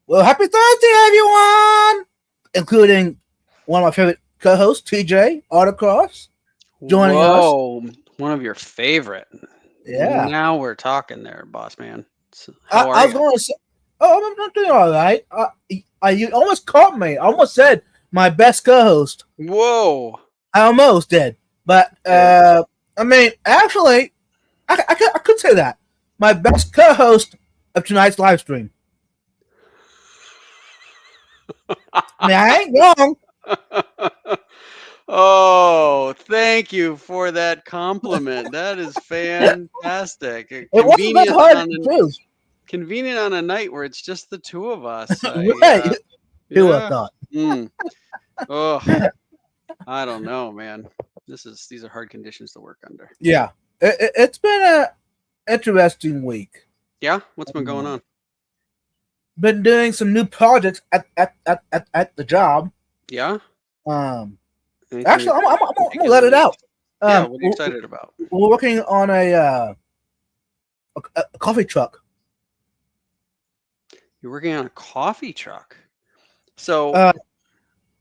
Well, happy Thursday, everyone! Including one of my favorite co-hosts, TJ Autocross, joining us. Whoa, one of your favorite. Yeah. Now we're talking there, boss man. I, How are I was you? going to say, oh, I'm doing all right. You almost caught me. I almost said my best co-host. Whoa. I almost did. But, Okay. I mean, actually, I could say that. My best co-host of tonight's live stream. I mean, I ain't wrong. Oh, thank you for that compliment. That is fantastic. It wasn't that hard to choose. Convenient on a night where it's just the two of us. Right. Who would have Yeah. thought? Mm. Oh, I don't know, man. These are hard conditions to work under. Yeah. It's been a interesting week. Yeah, what's been going on? Been doing some new projects at the job. Yeah. Actually, I'm gonna let it out. Yeah, what are you excited about? We're working on a coffee truck. You're working on a coffee truck. So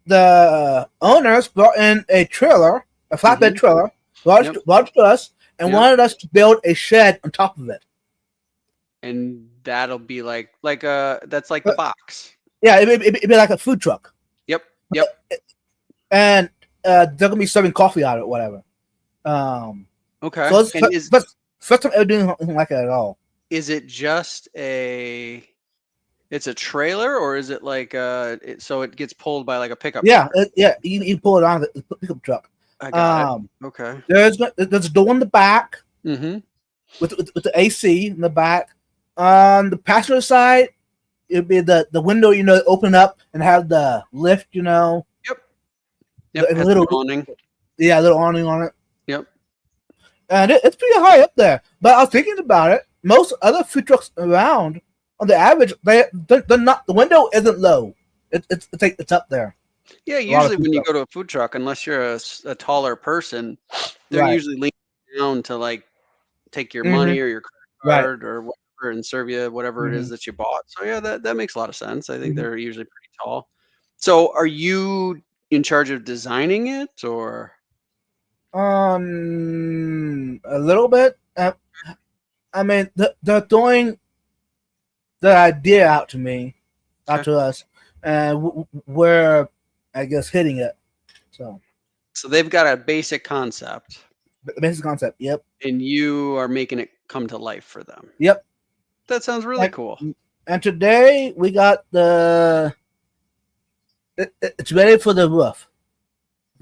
the owners brought in a trailer, a flatbed trailer, large to us, and wanted us to build a shed on top of it. And that'll be that's like the box. Yeah, it'd be like a food truck. Yep. And they're gonna be serving coffee out of it, whatever. Okay. So but first time ever doing something like that at all. Is it just it's a trailer, or is it like so it gets pulled by like a pickup? Yeah, you pull it on the pickup truck. I got it. Okay. There's a door in the back. Mm-hmm. With the AC in the back. On the passenger side, it'd be the window, open up and have the lift, Yep. A little awning. Yeah, a little awning on it. Yep. And it's pretty high up there. But I was thinking about it. Most other food trucks around, on the average, they're not. The window isn't low. It's up there. Yeah, usually when you go to a food truck, unless you're a taller person, they're usually leaning down to like take your money or your credit card or whatever and serve you whatever it is that you bought. So yeah, that makes a lot of sense. I think they're usually pretty tall. So are you in charge of designing it, or? A little bit. I mean, they're throwing the idea out to us, and we're, I guess, hitting it. So they've got a basic concept. The basic concept, yep. And you are making it come to life for them. Yep. That sounds really cool. And today we got it's ready for the roof,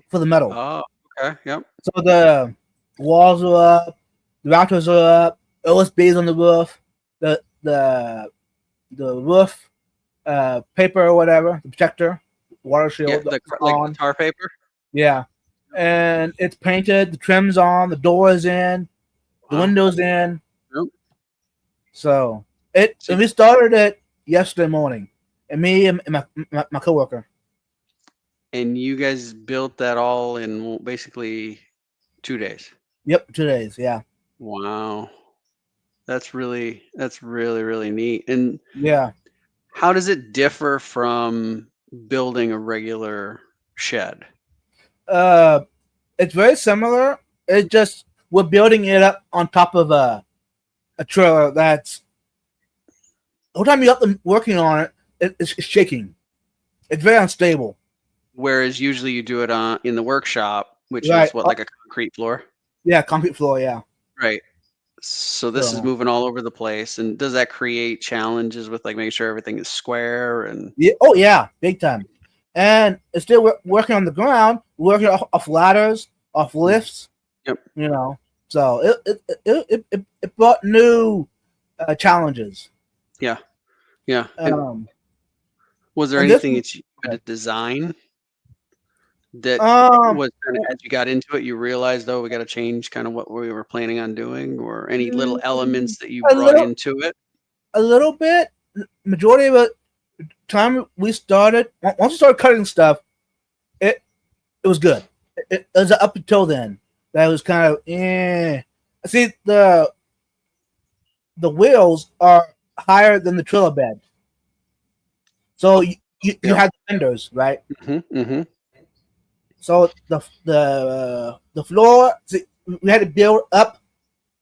for the metal. Oh, okay, yep. So the walls are up, the rafters are up, OSB's on the roof, the roof paper or whatever, the protector, water shield. Yeah, like the tar paper? Yeah. And it's painted, the trim's on, the door is in, the window's in. Yep. So we started it yesterday morning, and me and my coworker. And you guys built that all in basically 2 days. Yep, 2 days. Yeah. Wow, that's really really neat. And yeah, how does it differ from building a regular shed? It's very similar. It just we're building it up on top of a trailer that's the whole time you're up and working on it, it's shaking. It's very unstable. Whereas usually you do it in the workshop, which is what, like a concrete floor? Yeah, concrete floor, yeah. Right. So this is moving all over the place. And does that create challenges with like making sure everything is square and? Yeah. Oh yeah, big time. And it's still working on the ground, working off ladders, off lifts. Yep. So it brought new challenges. Yeah. Yeah. Was there anything that you had to design that was kind of, as you got into it, you realized, we got to change kind of what we were planning on doing, or any little elements that you brought into it? A little bit. Majority of the time we started, once we started cutting stuff, it was good. It was up until then that was kind of See, the wheels are higher than the trailer bed. So you have the fenders, right? So the floor, we had to build up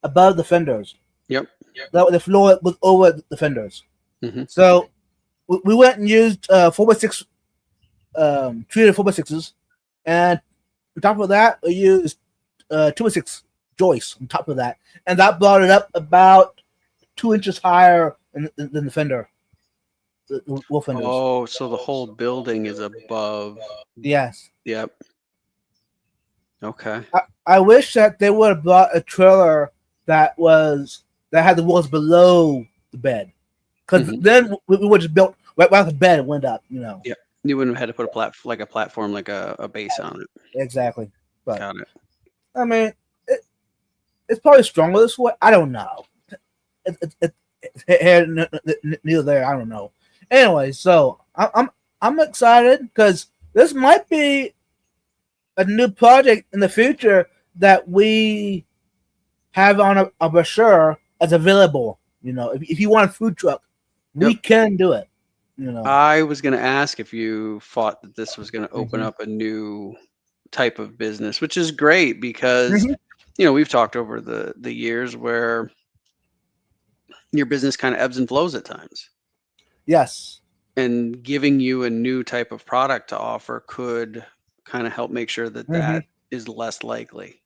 above the fenders. Yep. The floor was over the fenders. So we went and used 4x6 treated 4x6s, and on top of that we used 2x6 joists on top of that, and that brought it up about 2 inches higher than the fender. The wolf fenders. Oh, so the whole building is above. Yes. Yep. Okay. I wish that they would have brought a trailer that had the walls below the bed, because then we would have built right where the bed went up. Yeah. You wouldn't have had to put a platform, like a base on it. Exactly. But got it. I mean, it's probably stronger this way. I don't know. Neither there. I don't know. Anyway, so I'm excited because this might be a new project in the future that we have on a brochure as available. If you want a food truck, we can do it. I was going to ask if you thought that this was going to open up a new type of business, which is great because we've talked over the years where your business kind of ebbs and flows at times. Yes. And giving you a new type of product to offer could kind of help make sure that that is less likely.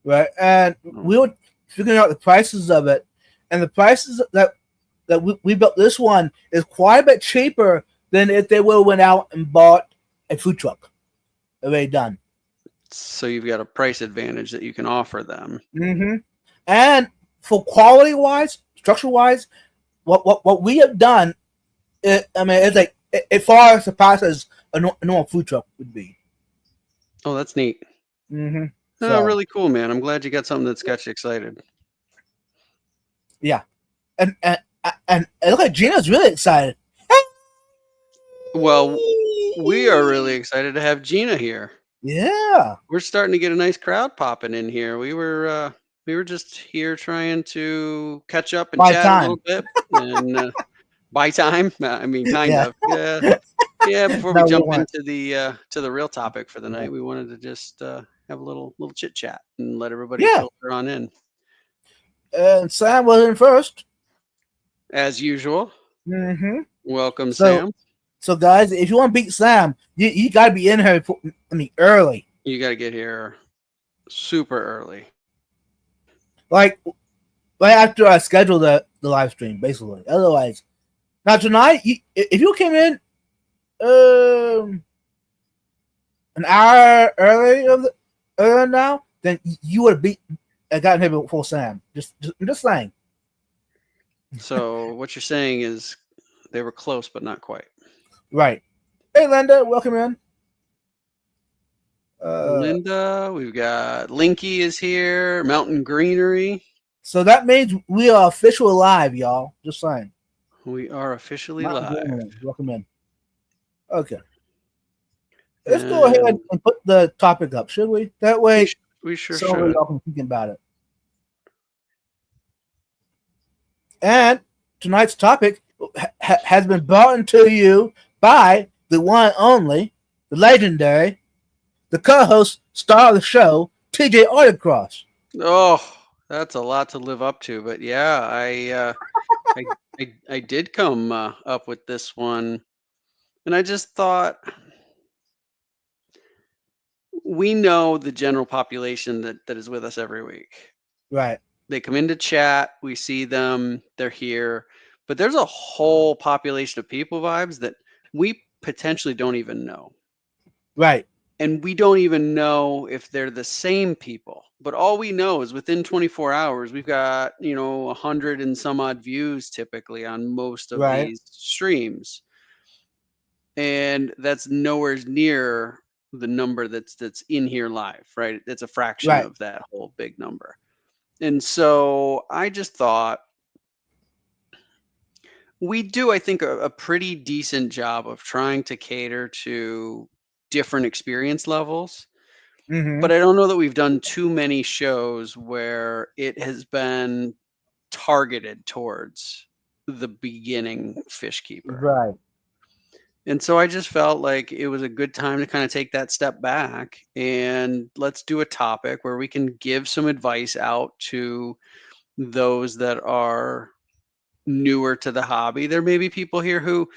Right. And we were figuring out the prices of it, and the prices that we built this one is quite a bit cheaper than if they would have went out and bought a food truck already done. So you've got a price advantage that you can offer them. And for quality wise, structure wise, what we have done, it's like it far surpasses a normal food truck would be. Oh, that's neat. Oh, really cool, man. I'm glad you got something that's got you excited. Yeah, and look at Gina's really excited. Well, we are really excited to have Gina here. Yeah, we're starting to get a nice crowd popping in here. We were just here trying to catch up and chat a little bit and buy time. I mean, kind of. Yeah. Before we jump into the real topic for the night, we wanted to just have a little chit chat and let everybody filter on in. And Sam was in first, as usual. Welcome, so, Sam. So, guys, if you want to beat Sam, you got to be in here early. You got to get here super early. Like right after I schedule the live stream, basically. Otherwise, now tonight, if you came in an hour earlier now, then you would have beat. I got here before Sam. I'm just saying. So what you're saying is they were close, but not quite. Right. Hey, Linda, welcome in. Linda, we've got Linky is here. Mountain Greenery. So that means we are officially live, y'all. Just saying. We are officially Mountain live. Greenery. Welcome in. Okay. Let's go ahead and put the topic up, should we? That way, we sure should. Y'all can think about it. And tonight's topic has been brought to you by the one and only, the legendary, the co-host, star of the show, TJ Autocross. Oh, that's a lot to live up to, but yeah, I did come up with this one, and I just thought, we know the general population that is with us every week. Right. They come into chat, we see them, they're here, but there's a whole population of people vibes that we potentially don't even know. Right. And we don't even know if they're the same people. But all we know is within 24 hours, we've got, 100 and some odd views typically on most of these streams. And that's nowhere near the number that's in here live, right? It's a fraction of that whole big number. And so I just thought we do, I think, a pretty decent job of trying to cater to different experience levels. But I don't know that we've done too many shows where it has been targeted towards the beginning fish keeper. Right. And so I just felt like it was a good time to kind of take that step back and let's do a topic where we can give some advice out to those that are newer to the hobby. There may be people here who,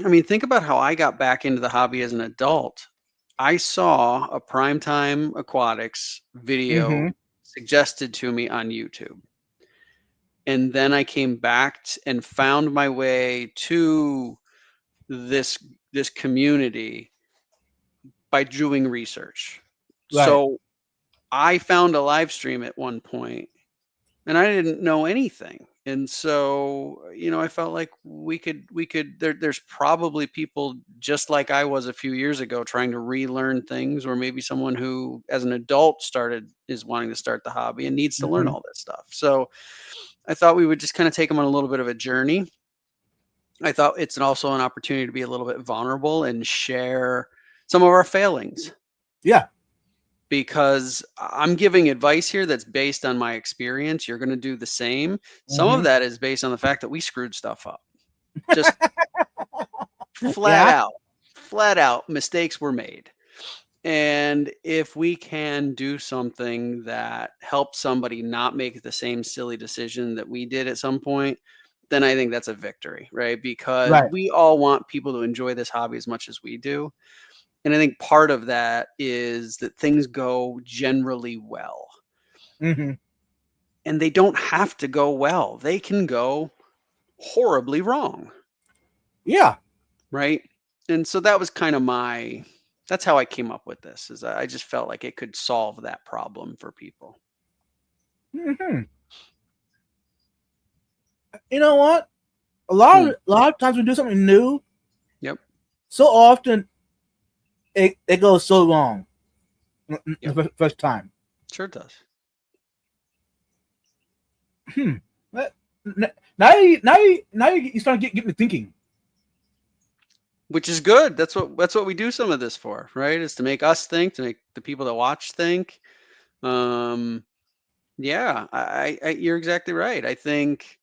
I mean, think about how I got back into the hobby as an adult. I saw a Primetime Aquatics video Mm-hmm. suggested to me on YouTube. And then I came back and found my way to this community by doing research. Right. So I found a live stream at one point and I didn't know anything. And so, I felt like there's probably people just like I was a few years ago trying to relearn things, or maybe someone who as an adult is wanting to start the hobby and needs to learn Mm-hmm. all this stuff. So I thought we would just kind of take them on a little bit of a journey. I thought it's also an opportunity to be a little bit vulnerable and share some of our failings, Yeah. because I'm giving advice here that's based on my experience. You're going to do the same. Some of Mm-hmm. that is based on the fact that we screwed stuff up. Just Yeah. flat out mistakes were made. And if we can do something that helps somebody not make the same silly decision that we did at some point, then I think that's a victory, right? Because Right. we all want people to enjoy this hobby as much as we do. And I think part of that is that things go generally well. Mm-hmm. And they don't have to go well. They can go horribly wrong, Yeah. right? And so that was kind of that's how I came up with this, is I just felt like it could solve that problem for people. Mm-hmm. You know what? A lot of times we do something new. Yep. So often it goes so wrong Yep. the first time. Sure does. Now you start get me thinking. Which is good. That's what we do some of this for, right? Is to make us think, to make the people that watch think. Yeah, you're exactly right. I think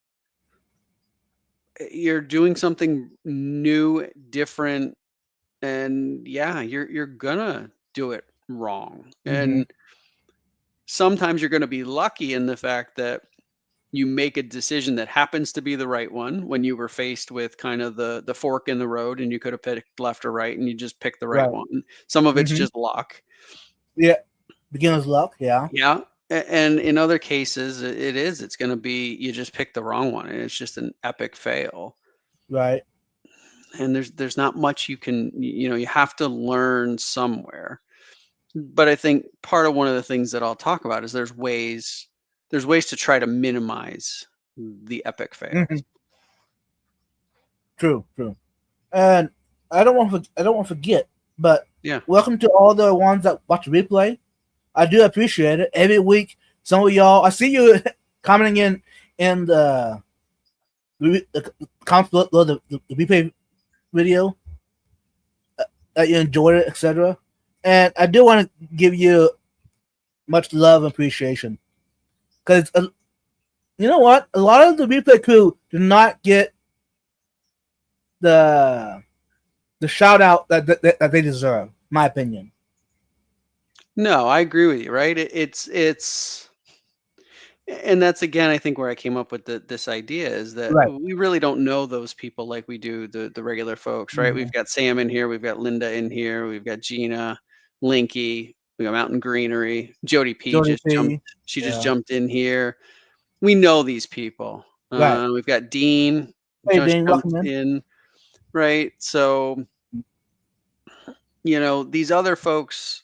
you're doing something new, different, and yeah, you're gonna do it wrong. Mm-hmm. And sometimes you're gonna be lucky in the fact that you make a decision that happens to be the right one when you were faced with kind of the fork in the road, and you could have picked left or right, and you just picked the right Right. one. Some of it's Mm-hmm. just luck. Yeah. Beginner's luck. Yeah. Yeah. And in other cases, it's going to be you just picked the wrong one, and it's just an epic fail. Right. And there's not much you can, you have to learn somewhere. But I think part of one of the things that I'll talk about is there's ways to try to minimize the epic fails. Mm-hmm. True. And I don't want to forget, but Yeah. welcome to all the ones that watch the replay. I do appreciate it. Every week, some of y'all, I see you commenting in the comments below the replay video that you enjoyed it, etc. And I do want to give you much love and appreciation, because you know what, a lot of the replay crew do not get the shout out that they deserve, my opinion. No, I agree with you, right? It's and that's again, I think, where I came up with this idea is that Right. we really don't know those people like we do the regular folks, right? Mm-hmm. We've got Sam in here, we've got Linda in here, we've got Gina, Linky, we got Mountain Greenery, Jody P Jody just P. just Yeah. jumped in here. We know these people. Right. We've got Dean, Hey, just Dean, jumped welcome in. in, right? So, these other folks,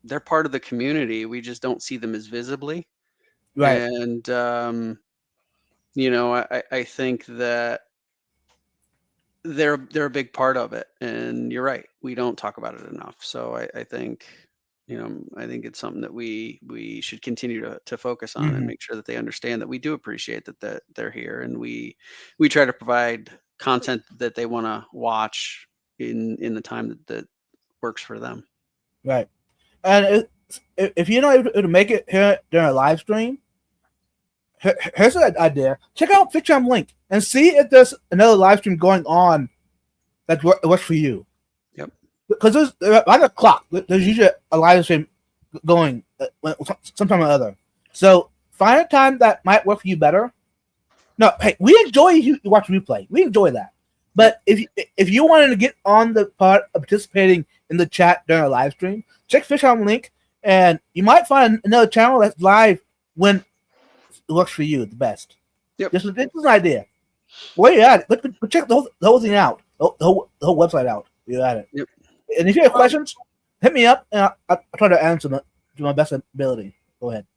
they're part of the community. We just don't see them as visibly. Right. And I think that they're a big part of it. And you're right, we don't talk about it enough. So I think I think it's something that we should continue to focus on, and Mm-hmm. make sure that they understand that we do appreciate that they're here, and we try to provide content that they want to watch in the time that works for them. Right. And if you're not able to make it here during a live stream, here's an idea. Check out FitChamp link and see if there's another live stream going on that works for you. Yep. Because there's like a clock. There's usually a live stream going sometime or other. So find a time that might work for you better. No, hey, we enjoy you watch replay. We enjoy that. But if you wanted to get on the part of participating in the chat during a live stream, check Fish on link, and you might find another channel that's live when it works for you the best. Yep. This is an idea. Where you at? But check the whole thing out, the whole website out. You're at it. Yep. And if you have questions, hit me up, and I'll try to answer them to my best ability. Go ahead.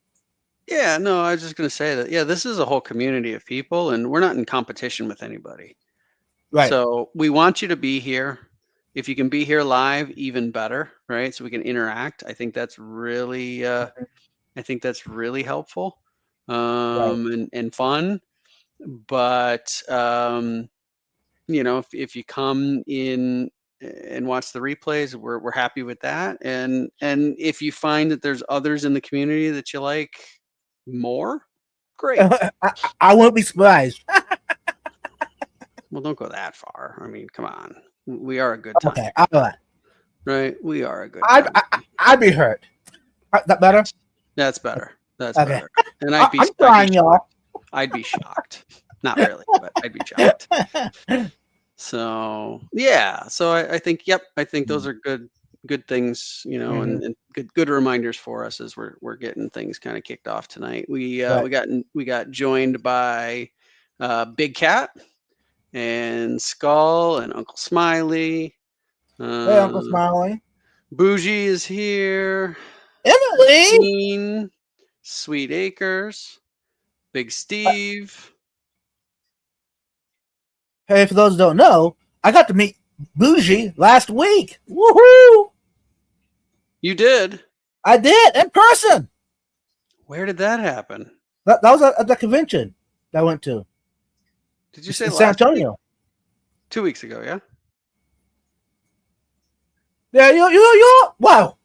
Yeah, no, I was just going to say that, this is a whole community of people, and we're not in competition with anybody. Right. So we want you to be here. If you can be here live, even better, right? So we can interact. I think that's really, helpful, and fun. But if you come in and watch the replays, we're happy with that. And if you find that there's others in the community that you like more, great. I won't be surprised. Well, don't go that far. I mean, come on. We are a good time. Okay, all right. Right? We are a good time. I'd be hurt. Is that better? That's better. That's okay. better. And I'd be trying, y'all. I'd be shocked. Not really, but I'd be shocked. So yeah. So I think, I think those are good things, and good reminders for us as we're getting things kind of kicked off tonight. We got joined by Big Cat and Skull and Uncle Smiley. Hey, Uncle Smiley. Bougie is here. Emily. Dean, Sweet Acres, Big Steve. Hey, for those who don't know, I got to meet Bougie last week. Woohoo! You did? I did, in person. Where did that happen? That was at the convention that I went to. Did you say in San Antonio? Week? 2 weeks ago, yeah? Yeah, you wow.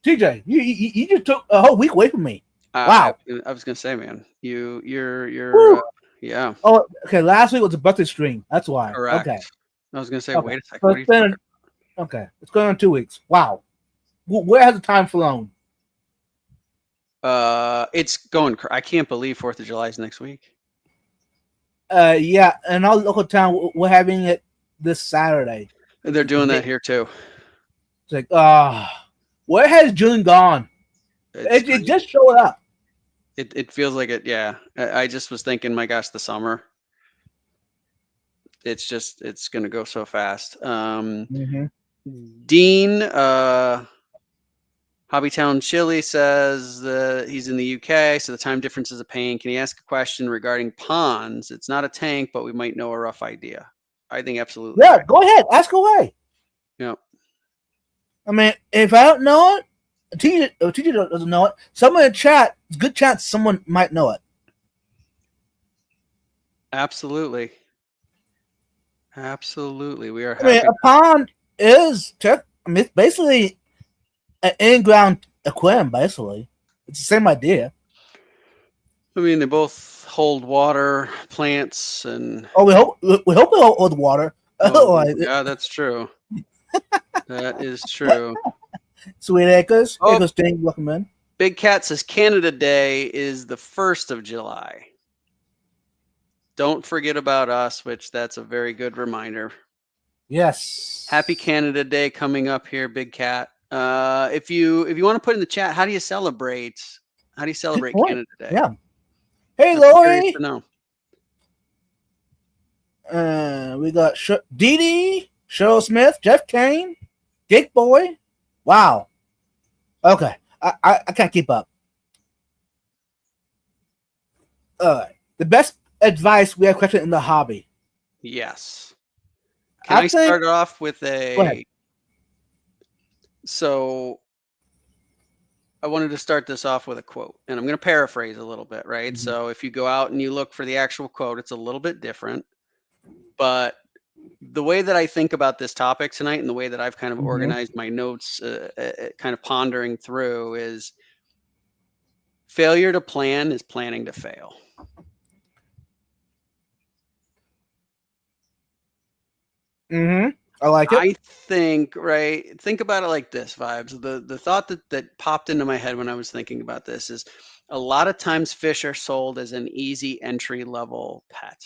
TJ, you just took a whole week away from me. Wow. I was gonna say, man, you're yeah. Oh, okay. Last week was a birthday stream. That's why. Correct. Okay. I was gonna say, okay. wait a second. Okay, it's going on 2 weeks. Wow. Where has the time flown? It's going. I can't believe 4th of July is next week. Yeah, in our local town, we're having it this Saturday. They're doing that here too. It's like, where has June gone? It just showed up. It feels like it. Yeah, I just was thinking, my gosh, the summer. It's gonna go so fast. Dean, Hobbytown Chili says that he's in the UK, so the time difference is a pain. Can you ask a question regarding ponds? It's not a tank, but we might know a rough idea. I think absolutely. Yeah, go ahead. Ask away. Yeah. I mean, if I don't know it, TJ doesn't know it, someone in the chat, it's a good chance someone might know it. Absolutely. Absolutely. We are happy. I mean, a pond is, it's basically an in-ground aquarium, basically. It's the same idea. I mean, they both hold water, plants, and... Oh, we hope they hold water. Yeah, that's true. That is true. Sweet Acres. Acres Ding, welcome in. Big Cat says Canada Day is the 1st of July. Don't forget about us, which that's a very good reminder. Yes. Happy Canada Day coming up here, Big Cat. If you want to put in the chat, how do you celebrate Canada Day? Yeah. Hey, Lori. We got Dee Dee, Cheryl Smith, Jeff Kane, Geek Boy. Wow. Okay. I can't keep up. The best advice we have question in the hobby. Yes. Can I start off with Go ahead. So I wanted to start this off with a quote, and I'm going to paraphrase a little bit, right? Mm-hmm. So if you go out and you look for the actual quote, it's a little bit different, but the way that I think about this topic tonight and the way that I've kind of organized my notes, kind of pondering through, is failure to plan is planning to fail. I like it. I think, right, think about it like this, Vibes. The thought that popped into my head when I was thinking about this is a lot of times fish are sold as an easy entry level pet.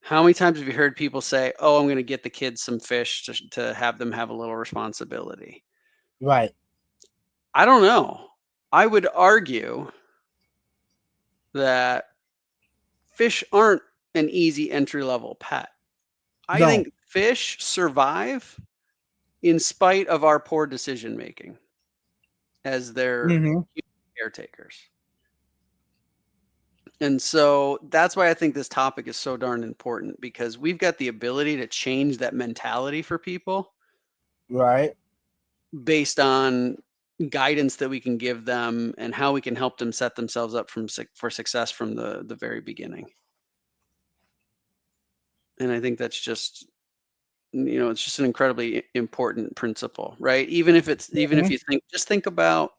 How many times have you heard people say, "Oh, I'm going to get the kids some fish to have them have a little responsibility"? Right. I don't know. I would argue that fish aren't an easy entry level pet. I No. think fish survive in spite of our poor decision making as their Mm-hmm. caretakers. And so that's why I think this topic is so darn important, because we've got the ability to change that mentality for people Right. based on guidance that we can give them and how we can help them set themselves up for success from the very beginning. And I think that's just, it's just an incredibly important principle, right? Even if Mm-hmm. you think about,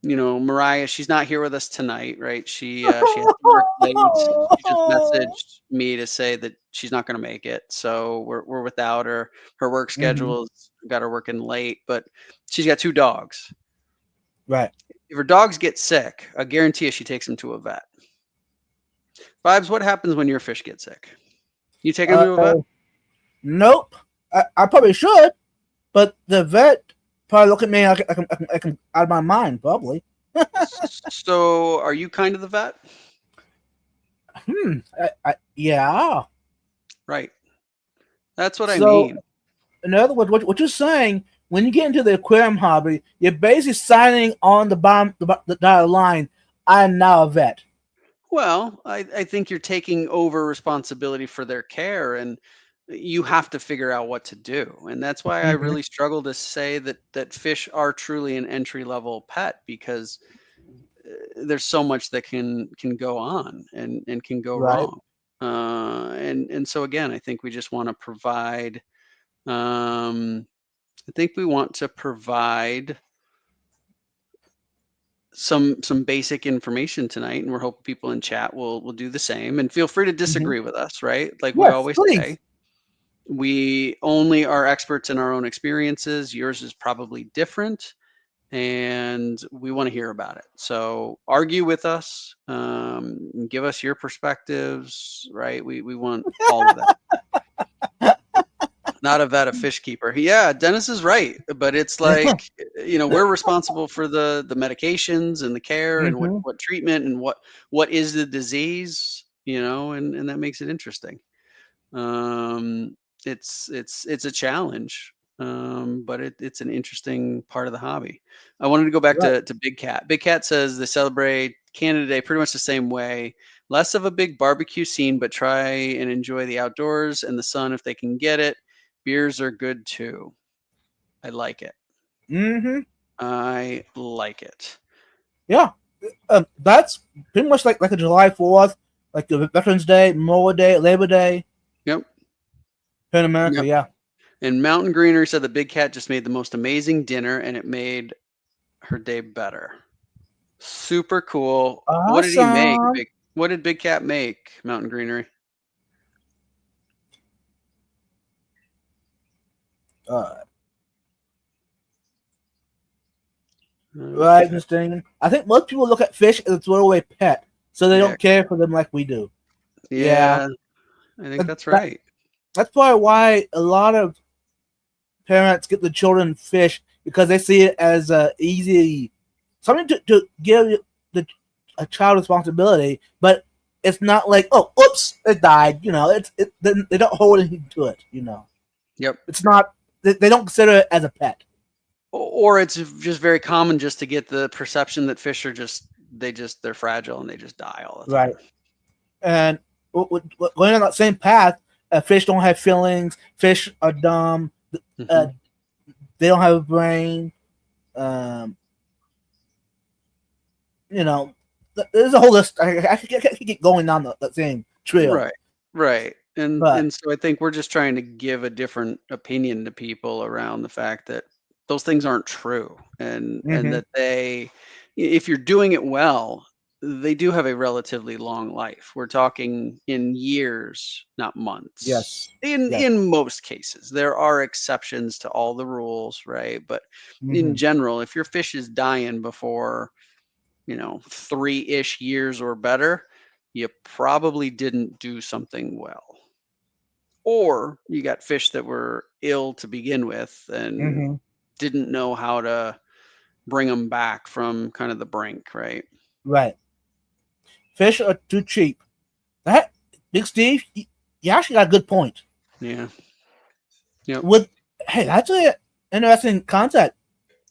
Mariah, she's not here with us tonight, right? She has to work late. She just messaged me to say that she's not going to make it, so we're without her. Her work Mm-hmm. schedule's got her working late, but she's got 2 dogs. Right. If her dogs get sick, I guarantee you she takes them to a vet. Vibes, what happens when your fish get sick? You taking them to a vet? Nope. I probably should, but the vet probably look at me like I'm out of my mind, probably. So, are you kind of the vet? Yeah. Right. That's what I So, mean. in other words, what you're saying, when you get into the aquarium hobby, you're basically signing on the bottom, the dotted line, I'm now a vet. Well, I think you're taking over responsibility for their care, and you have to figure out what to do. And that's why I Mm-hmm. really struggle to say that fish are truly an entry level pet, because there's so much that can go on and can go Right. wrong. And so again, I think we just want to provide. I think we want to provide some basic information tonight, and we're hoping people in chat will do the same, and feel free to Mm-hmm. disagree with us, right? Like we Yes, always please. say, we only are experts in our own experiences. Yours is probably different, and we want to hear about it. So argue with us, give us your perspectives, right? We want all of that. Not a vet, a fish keeper. Yeah, Dennis is right, but it's like, we're responsible for the medications and the care and what Mm-hmm. what treatment and what is the disease, and that makes it interesting. Um, it's a challenge, but it's an interesting part of the hobby. I wanted to go back Right. to Big Cat. Big Cat says they celebrate Canada Day pretty much the same way. Less of a big barbecue scene, but try and enjoy the outdoors and the sun if they can get it. Beers are good too. I like it. Mm-hmm. I like it. Yeah. That's pretty much like a July 4th, like the Veterans Day, Memorial Day, Labor Day Yep. here in America. Yep. Yeah. And Mountain Greenery said the Big Cat just made the most amazing dinner and it made her day better. Super cool. What did he make? Awesome. What did Big Cat make, Mountain Greenery? Uh, right, Okay. interesting. I think most people look at fish as a throwaway pet, so they Yeah. don't care for them like we do. Yeah. Yeah, I think That, that's that- right. that's probably why a lot of parents get the children fish because they see it as a easy something to give a child responsibility, but it's not like, oh, oops, it died. They don't hold anything to it. Yep. It's not. They don't consider it as a pet. Or it's just very common just to get the perception that fish are they're fragile and they just die all the Right. time. And going on that same path, fish don't have feelings. Fish are dumb. Uh, Mhm. they don't have a brain. Um, there's a whole list. I could keep going down the same trail. Right. Right. And But and so I think we're just trying to give a different opinion to people around the fact that those things aren't true, and hmm that if you're doing it well, they do have a relatively long life. We're talking in years, not months. Yes. In most cases, there are exceptions to all the rules, right? But in general, if your fish is dying before 3-ish years or better, you probably didn't do something well, or you got fish that were ill to begin with and didn't know how to bring them back from kind of the brink, right? Right. Fish are too cheap. That Big Steve, you actually got a good point. Yeah. Yep. Hey, that's an interesting concept.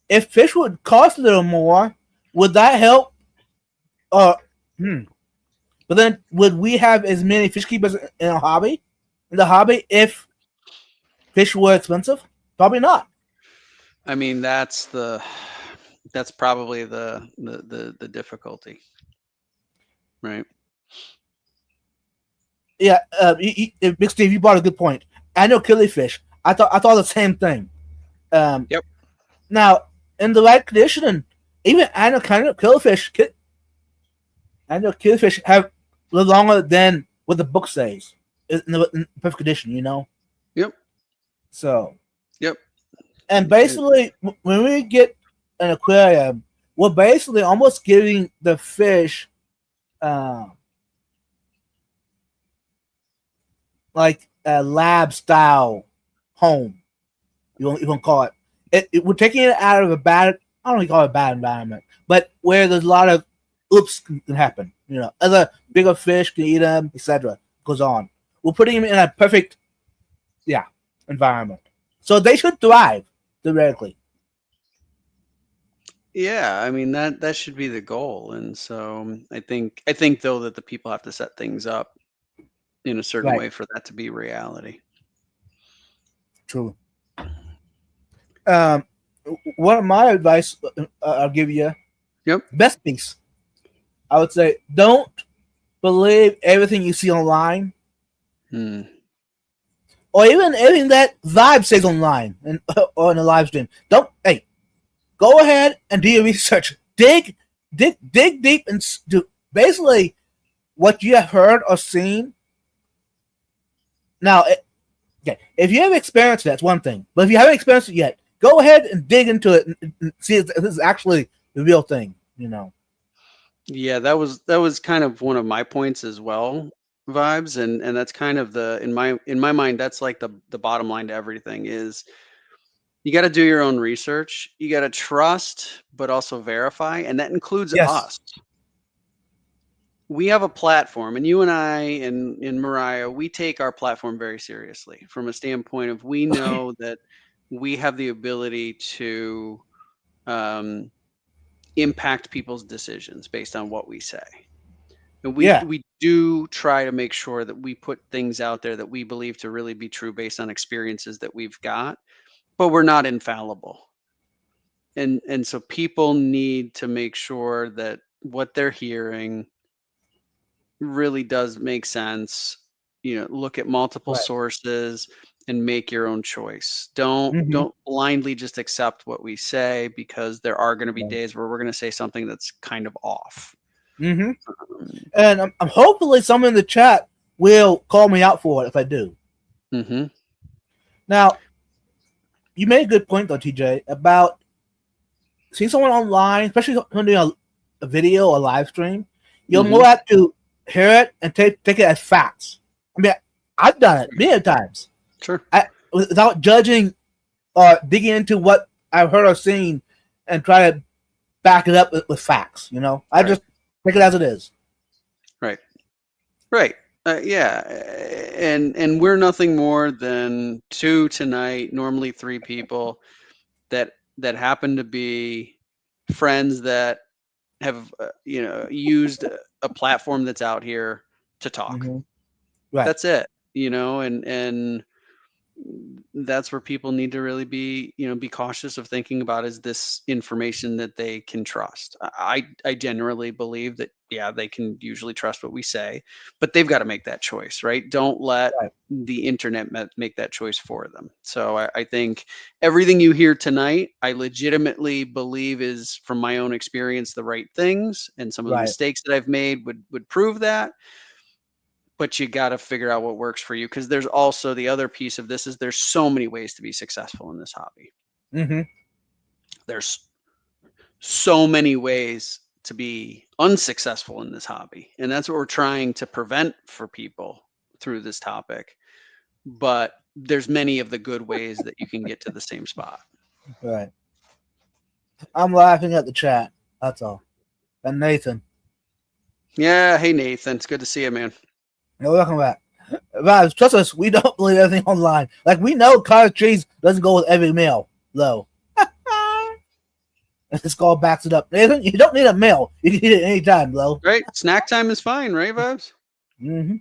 If fish would cost a little more, would that help? But then would we have as many fish keepers in a hobby? In the hobby, if fish were expensive? Probably not. I mean, that's probably the difficulty, right? Yeah, Big Steve, you brought a good point. I know killifish. I thought the same thing. Yep. Now, in the right condition, even I know kind of killifish have live longer than what the book says in perfect condition. Yep. So. Yep. And basically, when we get an aquarium, we're basically almost giving the fish, like a lab style home. You want to call it. We're taking it out of a bad. I don't want to call it a bad environment, but where there's a lot of oops can happen. Other bigger fish can eat them, etc. Goes on. We're putting them in a perfect, environment, so they should thrive theoretically. Yeah, I mean that should be the goal, and so I think though that the people have to set things up in a certain way for that to be reality. True. One of my advice I'll give you. Yep. Best piece. I would say don't believe everything you see online, or even everything that Vibe says online or in a live stream. Go ahead and do your research. Dig deep and do basically what you have heard or seen. Now, if you have experienced it, that's one thing. But if you haven't experienced it yet, go ahead and dig into it and see if this is actually the real thing. Yeah, that was kind of one of my points as well, Vibes, and that's kind of in my mind, that's like the bottom line to everything is you got to do your own research. You got to trust, but also verify, and that includes us. We have a platform, and you and I and Mariah, we take our platform very seriously from a standpoint of we know that we have the ability to impact people's decisions based on what we say. And we do try to make sure that we put things out there that we believe to really be true based on experiences that we've got, but we're not infallible. And so people need to make sure that what they're hearing really does make sense. Look at multiple sources and make your own choice. Don't blindly just accept what we say, because there are going to be days where we're going to say something that's kind of off. And I'm hopefully someone in the chat will call me out for it if I do. Now, you made a good point though, TJ, about seeing someone online, especially when doing a video or live stream. You're more apt to hear it and take it as facts. I mean, I've done it many times. Sure. Without judging or digging into what I've heard or seen and try to back it up with facts. I just take it as it is. Right. Yeah. And we're nothing more than two tonight, normally three people that happen to be friends that have used a platform that's out here to talk. That's it. And that's where people need to really be, be cautious of thinking about, is this information that they can trust? I genuinely believe that, yeah, they can usually trust what we say, but they've got to make that choice, right? Don't let Right. the internet make that choice for them. So I think everything you hear tonight, I legitimately believe is, from my own experience, the right things, and some of the Right. mistakes that I've made would prove that. But you got to figure out what works for you, because there's also the other piece of this, is there's so many ways to be successful in this hobby. Mm-hmm. There's so many ways to be unsuccessful in this hobby, and that's what we're trying to prevent for people through this topic. But there's many of the good ways that you can get to the same spot. Right. I'm laughing at the chat. That's all. And Nathan. Yeah. Hey, Nathan. It's good to see you, man. No, welcome back. Vibes, trust us, we don't believe everything online. Like, we know cottage cheese doesn't go with every meal, though. This call backs it up. Nathan, you don't need a meal. You can eat it anytime, though. Right. Snack time is fine, right, Vibes? Mm-hmm.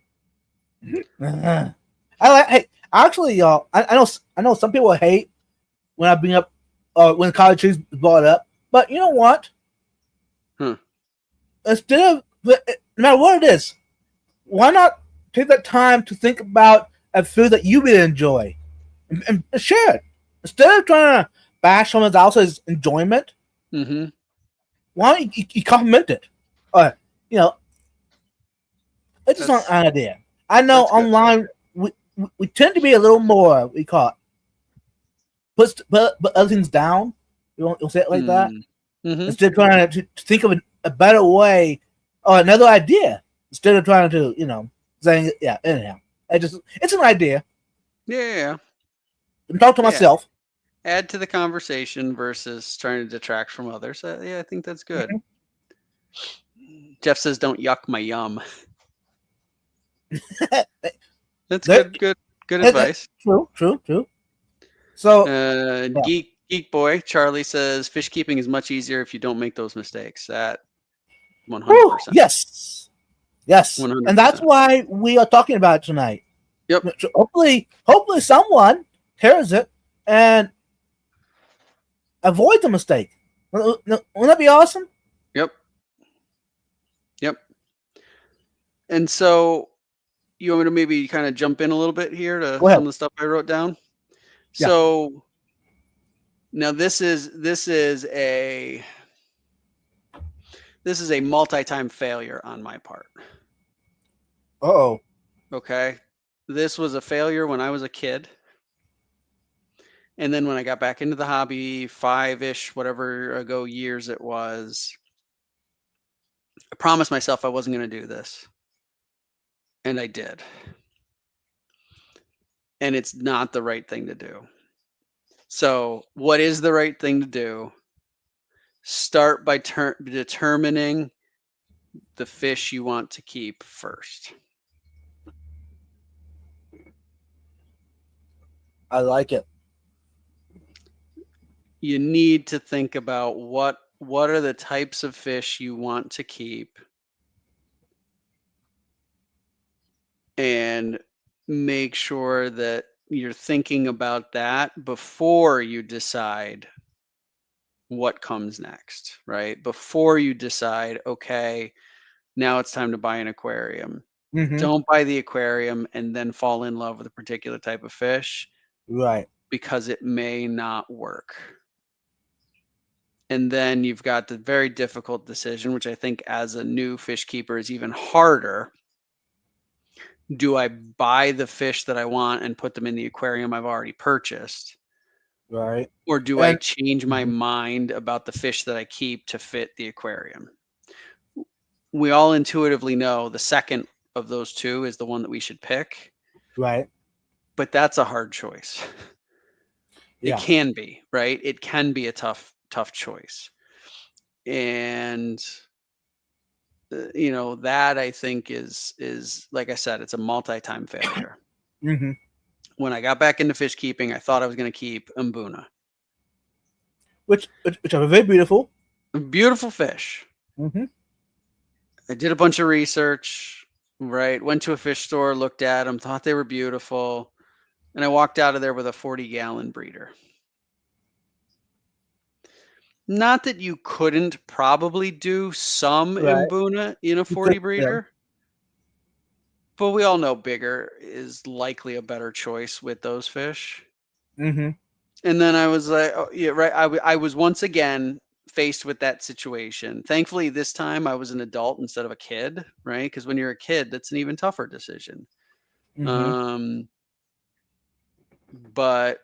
I like. Hey, actually, y'all. I know some people hate when I bring up, when cottage cheese is brought up. But you know what? Instead of, no matter what it is, why not take that time to think about a food that you really enjoy and share it instead of trying to bash someone else's enjoyment? Mm-hmm. Why don't you compliment it? You know, it's just an idea. I know online we tend to be a little more, we call it, put other things down. You'll say it like that. Mm-hmm. Instead of trying to think of a better way or another idea, instead of trying to, saying, yeah, anyhow. It's an idea. Yeah. I'm talking to myself. Add to the conversation versus trying to detract from others. I think that's good. Mm-hmm. Jeff says, "Don't yuck my yum." That's good advice. True. So, Geek boy Charlie says, "Fish keeping is much easier if you don't make those mistakes." That 100%. Yes, 100%. And that's why we are talking about it tonight. Yep. So hopefully someone hears it and avoid the mistake. Wouldn't that be awesome? Yep. And so, you want me to maybe kind of jump in a little bit here to some of the stuff I wrote down? Yeah. So now this is a multi-time failure on my part. Uh-oh. Okay. This was a failure when I was a kid. And then when I got back into the hobby 5-ish, whatever ago years it was, I promised myself I wasn't going to do this. And I did. And it's not the right thing to do. So what is the right thing to do? Start by determining the fish you want to keep first. I like it. You need to think about what are the types of fish you want to keep, and make sure that you're thinking about that before you decide what comes next, right? Before you decide, okay, now it's time to buy an aquarium. Mm-hmm. Don't buy the aquarium and then fall in love with a particular type of fish. Right. Because it may not work. And then you've got the very difficult decision, which I think as a new fish keeper is even harder. Do I buy the fish that I want and put them in the aquarium I've already purchased? Right. Or do I change my mind about the fish that I keep to fit the aquarium? We all intuitively know the second of those two is the one that we should pick. Right. But that's a hard choice. Yeah. It can be, right? It can be a tough choice. And that I think is like I said, it's a multi-time failure. Mm-hmm. When I got back into fish keeping, I thought I was going to keep Mbuna, which are very beautiful fish. Mm-hmm. I did a bunch of research, right? Went to a fish store, looked at them, thought they were beautiful. and I walked out of there with a 40-gallon breeder. Not that you couldn't probably do some Right. Mbuna in a 40 breeder, but we all know bigger is likely a better choice with those fish. Mm-hmm. And then I was like, oh, yeah, right. I was once again faced with that situation. Thankfully, this time I was an adult instead of a kid, right? Because when you're a kid, that's an even tougher decision. Mm-hmm. But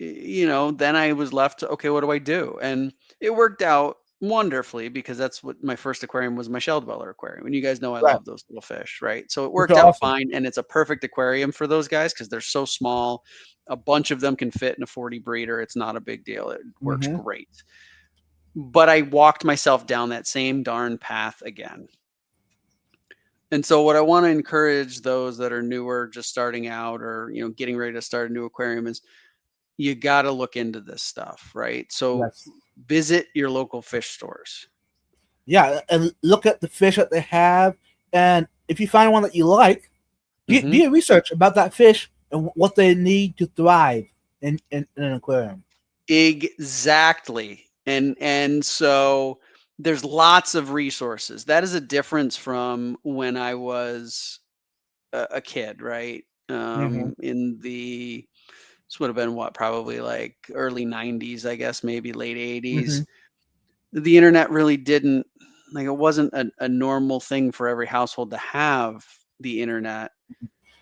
then I was left to, okay, what do I do? And it worked out wonderfully because that's what my first aquarium was, my shell dweller aquarium. And you guys know I Right. love those little fish, right? So it Which worked are out awesome. fine. And it's a perfect aquarium for those guys because they're so small. A bunch of them can fit in a 40 breeder. It's not a big deal. It works Mm-hmm. great. But I walked myself down that same darn path again. And so what I want to encourage those that are newer, just starting out or, getting ready to start a new aquarium is you got to look into this stuff, right? So Yes. visit your local fish stores. Yeah, and look at the fish that they have, and if you find one that you like, do your research about that fish and what they need to thrive in an aquarium. Exactly. And so there's lots of resources. That is a difference from when I was a kid, right? Mm-hmm. This would have been probably like early 90s, I guess, maybe late 80s. Mm-hmm. The internet really didn't, like, it wasn't a normal thing for every household to have the internet.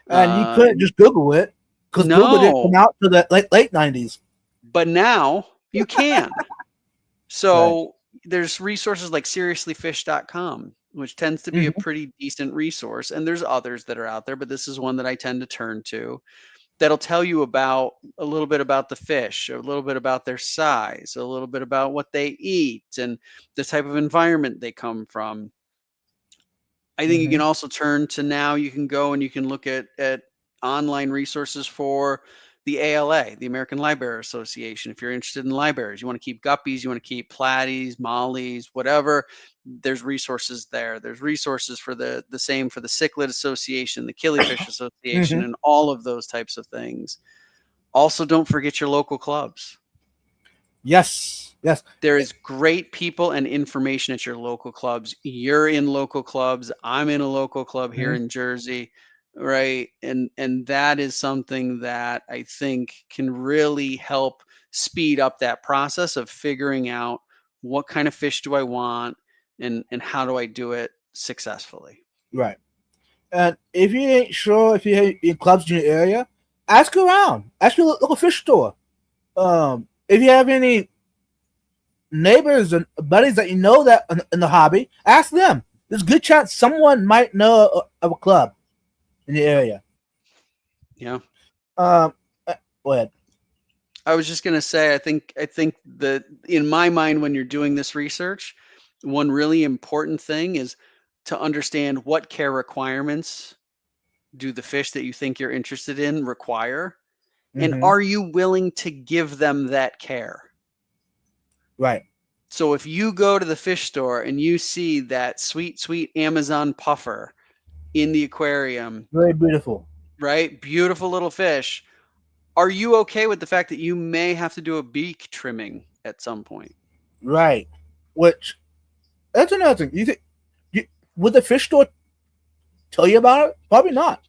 And you couldn't just Google it because Google didn't come No, out to the late 90s. but now you can. Right. So there's resources like seriouslyfish.com, which tends to be a Mm-hmm. pretty decent resource. And there's others that are out there, but this is one that I tend to turn to that'll tell you about a little bit about the fish, a little bit about their size, a little bit about what they eat and the type of environment they come from. I think you Mm-hmm. can also turn to, now you can go and you can look at online resources for the ALA, the American Library Association. If you're interested in libraries, you want to keep guppies, you want to keep platies, mollies, whatever, there's resources there. There's resources for the same for the Cichlid Association, the Killifish Mm-hmm. Association, and all of those types of things. Also, don't forget your local clubs. Yes. Yes. There is great people and information at your local clubs. You're in local clubs. I'm in a local club here Mm-hmm. in Jersey, right? And that is something that I think can really help speed up that process of figuring out what kind of fish do I want and how do I do it successfully. Right. And if you ain't sure if you have in clubs in your area, ask around. Ask your local fish store. If you have any neighbors and buddies that you know that in the hobby, ask them. There's a good chance someone might know of a club in the area. Yeah. Um, Go ahead. I was just going to say, I think that in my mind, when you're doing this research, one really important thing is to understand what care requirements do the fish that you think you're interested in require, and Mm-hmm. are you willing to give them that care? Right. So if you go to the fish store and you see that sweet, sweet Amazon puffer in the aquarium, Very beautiful. right? Beautiful little fish. Are you okay with the fact that you may have to do a beak trimming at some point? Right. Which that's another thing. Would the fish store tell you about it? Probably not.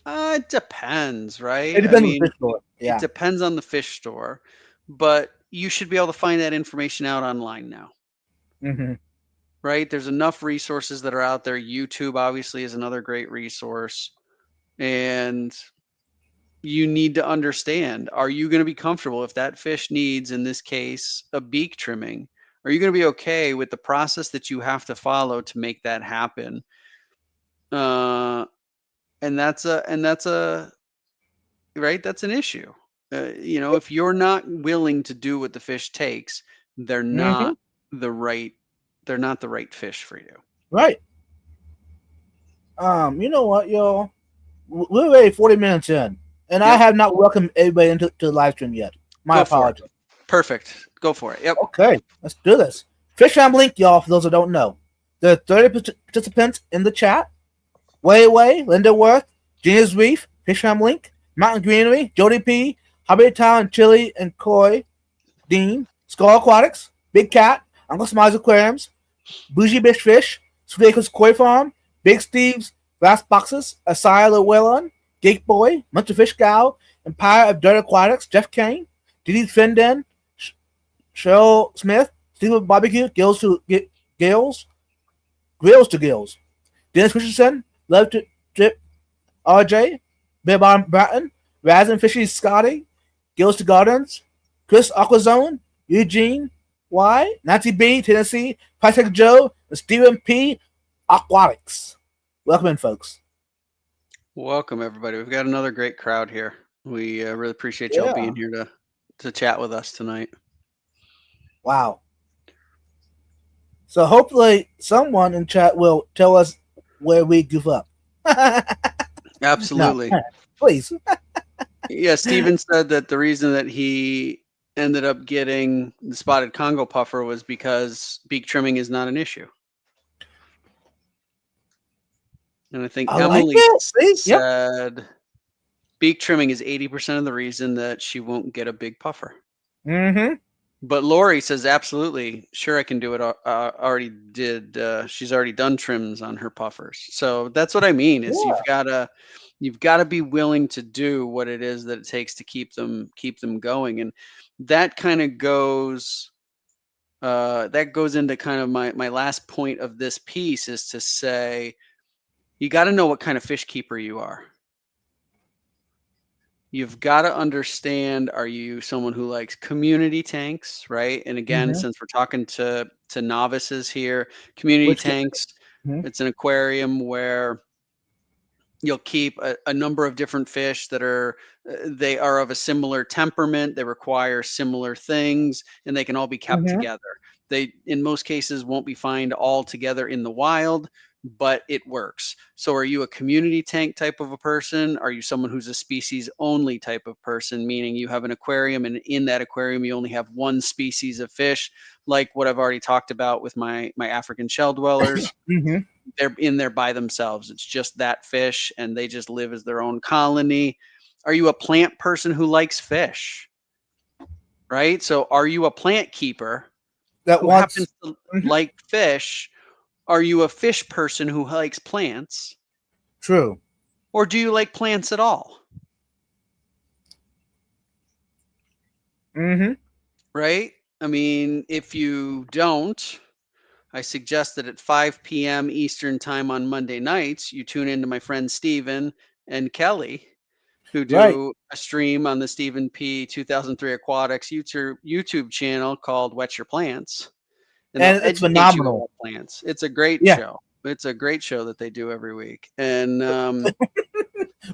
It depends, It right? I depends on the mean, fish store. it Yeah. depends on the fish store, but you should be able to find that information out online now, Mm-hmm. right? There's enough resources that are out there. YouTube obviously is another great resource. And you need to understand, are you going to be comfortable if that fish needs, in this case, a beak trimming? Are you going to be okay with the process that you have to follow to make that happen? Uh, and that's a right. That's an issue. If you're not willing to do what the fish takes, they're Mm-hmm. not the right. They're not the right fish for you. Right. You know what, y'all? We're already 40 minutes in, and I Yep. have not welcomed everybody into the live stream yet. My Go for it. apologies. Perfect. Go for it. Yep. Okay, let's do this. Fish Fam Link, y'all, for those who don't know. There are 30 participants in the chat. Way, Linda Worth, Genius Reef, Fish Farm Link, Mountain Greenery, Jody P, Hobby Town, Chili and Koi, Dean, Skull Aquatics, Big Cat, Uncle Smiles Aquariums, Bougie Bish Fish, Sweet Acres Koi Farm, Big Steve's Glass Boxes, Asylum Wellon, Geek Boy, Munch of Fish Gal, Empire of Dirt Aquatics, Jeff Kane, Didi Finden, Cheryl Smith, Steve Barbecue, Gills to Gills, Grills to Gills, Dennis Christensen, Love to Drip, RJ, Bear Bottom Bratton, Raz and Fishy Scotty, Gills to Gardens, Chris Aquazone, Eugene Y, Nancy B, Tennessee, Patrick Joe, and Stephen P, Aquatics. Welcome in, folks. Welcome, everybody. We've got another great crowd here. We really appreciate y'all being here to chat with us tonight. Wow. So hopefully someone in chat will tell us where we goof up. Absolutely. No, please. Yeah, Steven said that the reason that he ended up getting the spotted Congo puffer was because beak trimming is not an issue. And I think Emily said beak trimming is 80% of the reason that she won't get a big puffer. Mm-hmm. But Lori says, absolutely, sure, I can do it. Already did. She's already done trims on her puffers. So that's what I mean is you've got to be willing to do what it is that it takes to keep them going. And that kind of goes into kind of my last point of this piece is to say, you got to know what kind of fish keeper you are. You've got to understand, are you someone who likes community tanks, right? And again, since we're talking to novices here, community tanks, it's an aquarium where you'll keep a number of different fish that they are of a similar temperament, they require similar things, and they can all be kept together. They, in most cases, won't be found all together in the wild, but it works. So are you a community tank type of a person? Are you someone who's a species only type of person, meaning you have an aquarium and in that aquarium you only have one species of fish, like what I've already talked about with my African shell dwellers? They're in there by themselves. It's just that fish and they just live as their own colony. Are you a plant person who likes fish? Right? So are you a plant keeper who happens to like fish? Are you a fish person who likes plants? True. Or do you like plants at all? Right? I mean, if you don't, I suggest that at 5 p.m. Eastern time on Monday nights, you tune into my friend Steven and Kelly, who do a stream on the Stephen P. 2003 Aquatics YouTube channel called Wet Your Plants. And it's phenomenal. Plants. It's a great show. It's a great show that they do every week. And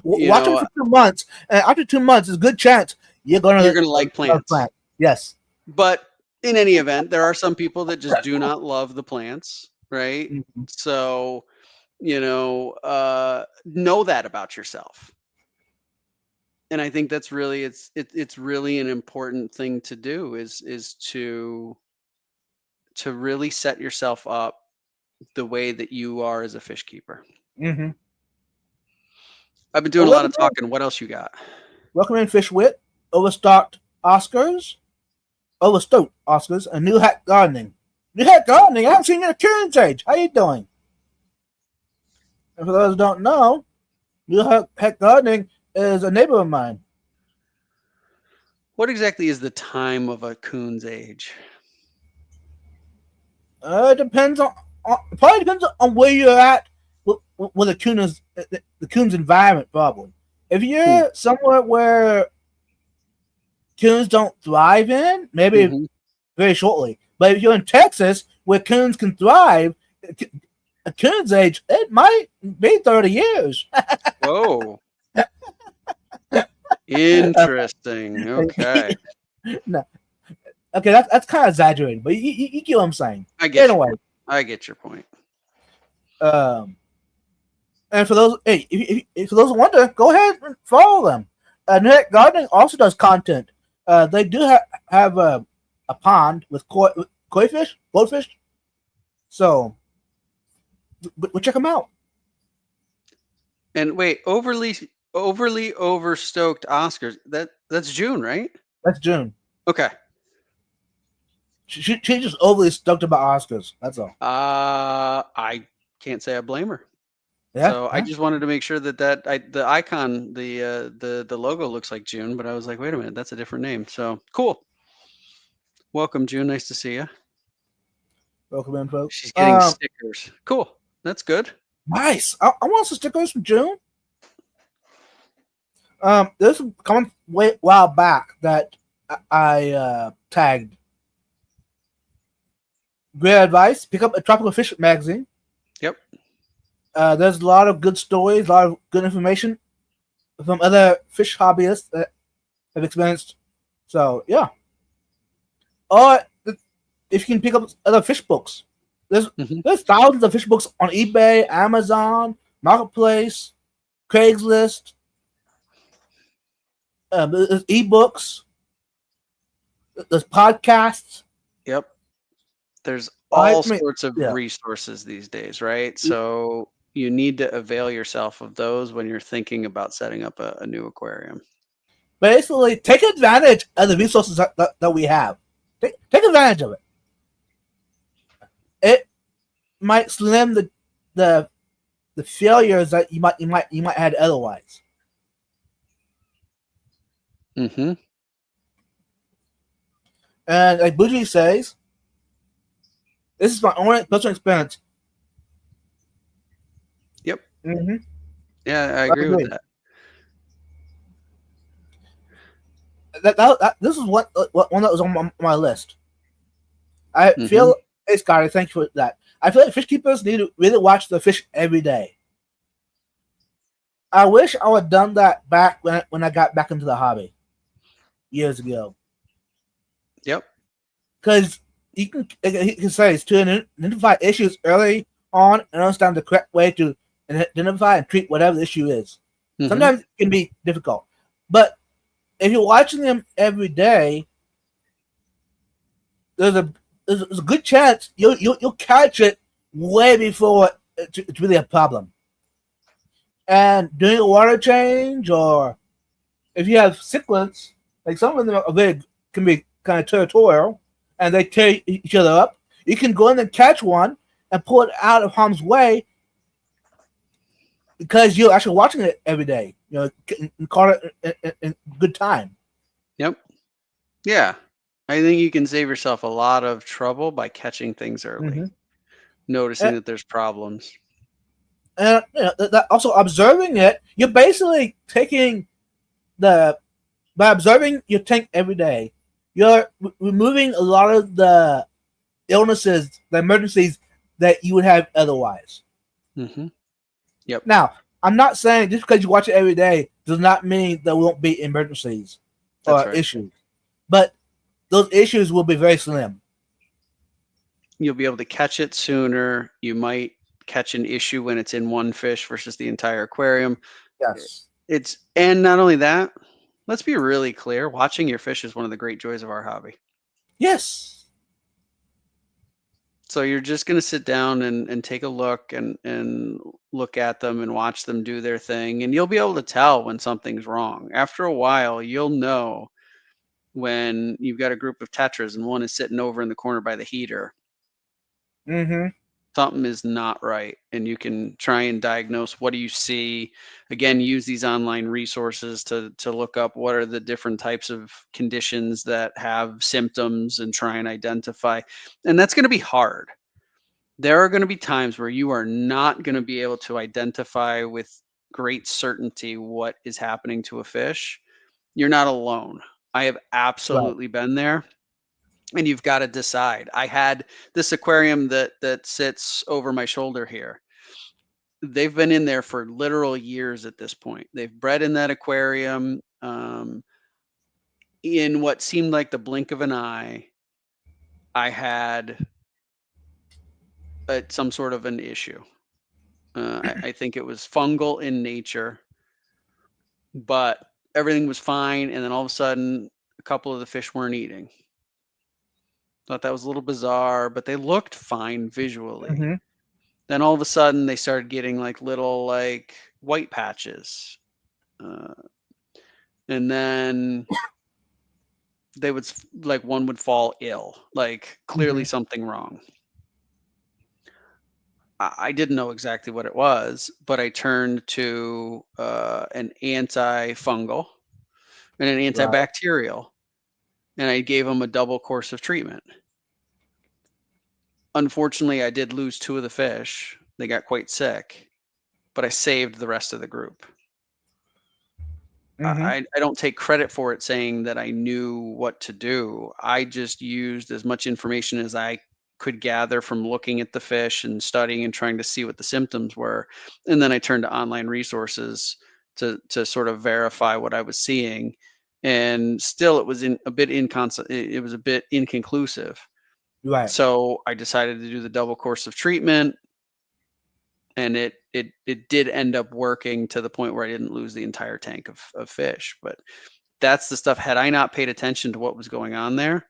watch them for 2 months. And after 2 months, there's a good chance you're gonna like plants. Yes. But in any event, there are some people that just do not love the plants, right? So, know that about yourself. And I think that's really it's really an important thing to do is to really set yourself up the way that you are as a fish keeper. I've been doing a lot of talking. What else you got? Welcome in, Fish Wit, Overstoked Oscars, and New Hat Gardening. New Hat Gardening, I haven't seen you in a Coon's Age. How you doing? And for those who don't know, New Hat Gardening is a neighbor of mine. What exactly is the time of a Coon's Age? It depends probably depends on where you're at with the coon's environment. Probably, if you're somewhere where coons don't thrive in, maybe very shortly. But if you're in Texas where coons can thrive, a Coon's Age, it might be 30 years. Whoa. Interesting. Okay. No. Okay, that's kind of exaggerated, but you get what I'm saying. I get your point. And for those, for those who wonder, go ahead and follow them. New Hat Gardening also does content. They do have a pond with koi fish, goldfish. So, we'll check them out. And wait, overly Overly overstoked Oscars. That's June, right? That's June. Okay. She's just overly stoked about Oscars. That's all. I can't say I blame her. Yeah. So I just wanted to make sure that the icon, the logo looks like June, but I was like, wait a minute, that's a different name. So cool. Welcome, June. Nice to see you. Welcome in, folks. She's getting stickers. Cool. That's good. Nice. I want some stickers from June. There's some coming way while back that I tagged. Great advice. Pick up a tropical fish magazine. Yep. There's a lot of good stories, a lot of good information from other fish hobbyists that have experienced. So yeah. Or if you can pick up other fish books, there's thousands of fish books on eBay, Amazon, Marketplace, Craigslist. There's ebooks. There's podcasts. Yep. There's all sorts of resources these days, right? So you need to avail yourself of those when you're thinking about setting up a new aquarium. Basically, take advantage of the resources that we have. Take advantage of it. It might slim the failures that you might had otherwise. Mm-hmm. And like Bougie says, this is my own personal experience. Yep. Mm-hmm. Yeah, I agree with that. This is one that was on my list. I feel, hey Scotty, thank you for that. I feel like fish keepers need to really watch the fish every day. I wish I would have done that back when I got back into the hobby years ago. Yep. Because he can say it's to identify issues early on and understand the correct way to identify and treat whatever the issue is. Sometimes it can be difficult, but if you're watching them every day, there's a good chance you'll catch it way before it's really a problem. And doing a water change, or if you have cichlids, like some of them can be kind of territorial, and they tear each other up. You can go in and catch one and pull it out of harm's way because you're actually watching it every day. You know, and caught it in good time. Yep. Yeah. I think you can save yourself a lot of trouble by catching things early, noticing that there's problems. And also observing it, you're basically taking by observing your tank every day, you're removing a lot of the illnesses, the emergencies that you would have otherwise. Yep. Now, I'm not saying just because you watch it every day does not mean there won't be emergencies or issues, but those issues will be very slim. You'll be able to catch it sooner. You might catch an issue when it's in one fish versus the entire aquarium. Yes. And not only that, let's be really clear, watching your fish is one of the great joys of our hobby. Yes. So you're just going to sit down and take a look and look at them and watch them do their thing. And you'll be able to tell when something's wrong. After a while, you'll know when you've got a group of tetras and one is sitting over in the corner by the heater. Something is not right, and you can try and diagnose what do you see. Again, use these online resources to look up what are the different types of conditions that have symptoms and try and identify. And that's going to be hard. There are going to be times where you are not going to be able to identify with great certainty what is happening to a fish. You're not alone. I have absolutely been there. And you've got to decide. I had this aquarium that sits over my shoulder here. They've been in there for literal years at this point. They've bred in that aquarium in what seemed like the blink of an eye. I had some sort of an issue. I think it was fungal in nature, but everything was fine. And then all of a sudden, a couple of the fish weren't eating. Thought that was a little bizarre, but they looked fine visually. Then all of a sudden they started getting like little white patches. And then they would, like, one would fall ill, like clearly something wrong. I didn't know exactly what it was, but I turned to an antifungal and an Right. antibacterial, and I gave them a double course of treatment. Unfortunately, I did lose 2 of the fish. They got quite sick, but I saved the rest of the group. I don't take credit for it saying that I knew what to do. I just used as much information as I could gather from looking at the fish and studying and trying to see what the symptoms were. And then I turned to online resources to sort of verify what I was seeing. And still it was it was a bit inconclusive. Right. So I decided to do the double course of treatment, and it did end up working to the point where I didn't lose the entire tank of fish. But that's the stuff. Had I not paid attention to what was going on there,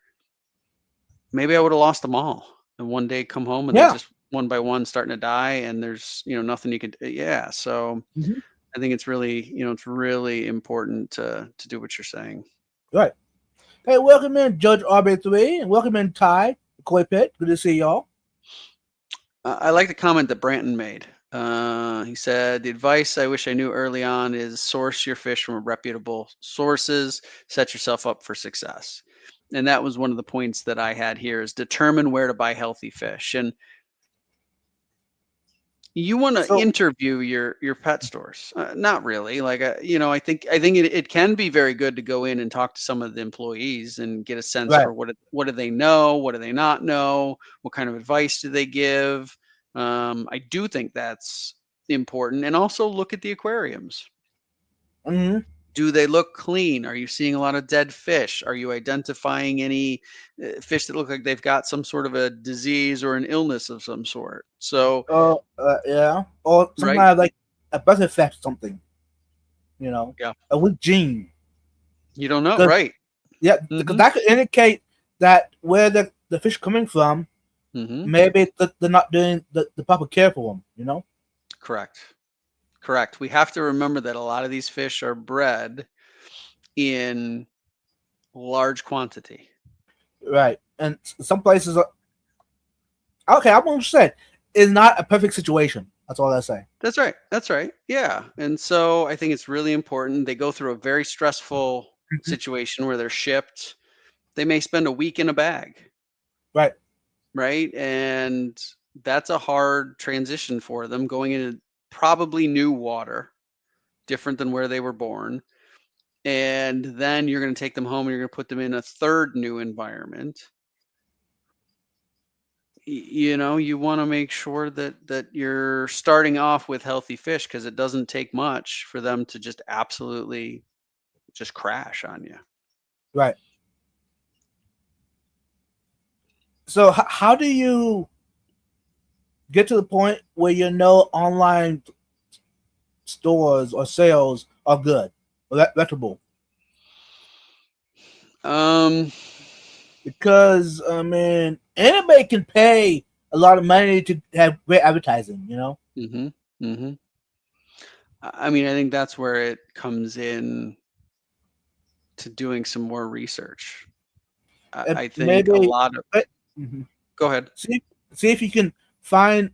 maybe I would have lost them all. And one day come home and they're Yeah. just one by one starting to die, and there's nothing you could. Yeah, so I think it's really it's really important to do what you're saying. Right. Hey, welcome in Judge RB3, and welcome in Ty, Koi Pit. Good to see y'all. I like the comment that Branton made. He said, the advice I wish I knew early on is source your fish from reputable sources, set yourself up for success. And that was one of the points that I had here, is determine where to buy healthy fish. And you want to interview your pet stores. Not really. Like, I think it can be very good to go in and talk to some of the employees and get a sense for what do they know, what do they not know, what kind of advice do they give. I do think that's important. And also look at the aquariums. Do they look clean? Are you seeing a lot of dead fish? Are you identifying any fish that look like they've got some sort of a disease or an illness of some sort? So, yeah, or some right? kind of like a birth effect, something. Yeah. A weak gene. You don't know, right? Yeah, because that could indicate that where the fish coming from, maybe they're not doing the proper care for them. Correct. We have to remember that a lot of these fish are bred in large quantity. Right, and some places are okay. I won't say it's not a perfect situation. That's all I say. That's right. Yeah. And so I think it's really important. They go through a very stressful situation where they're shipped. They may spend a week in a bag. Right. And that's a hard transition for them, going into probably new water, different than where they were born. And then you're going to take them home and you're going to put them in a third new environment. You want to make sure that you're starting off with healthy fish, because it doesn't take much for them to just absolutely just crash on you. Right. So how do you get to the point where online stores or sales are good or reputable? Because anybody can pay a lot of money to have great advertising. I mean, I think that's where it comes in to doing some more research. I think a lot of. Go ahead. See if you can find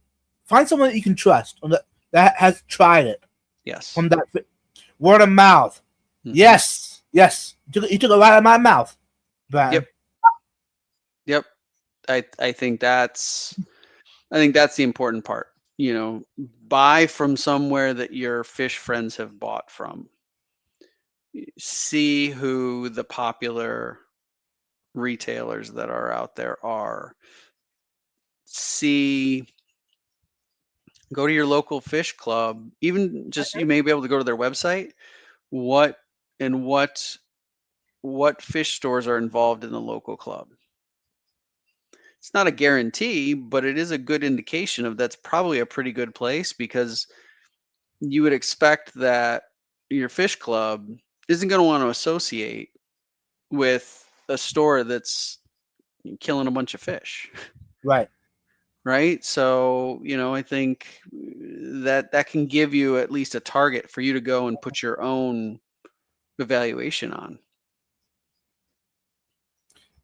someone that you can trust that has tried it. Yes. From that word of mouth. Yes. You took it right out of my mouth. Brian. Yep. I think that's the important part. Buy from somewhere that your fish friends have bought from. See who the popular retailers that are out there are. Go to your local fish club. Even just you may be able to go to their website. What fish stores are involved in the local club? It's not a guarantee, but it is a good indication of that's probably a pretty good place, because you would expect that your fish club isn't going to want to associate with a store that's killing a bunch of fish. Right. right? So, I think that can give you at least a target for you to go and put your own evaluation on.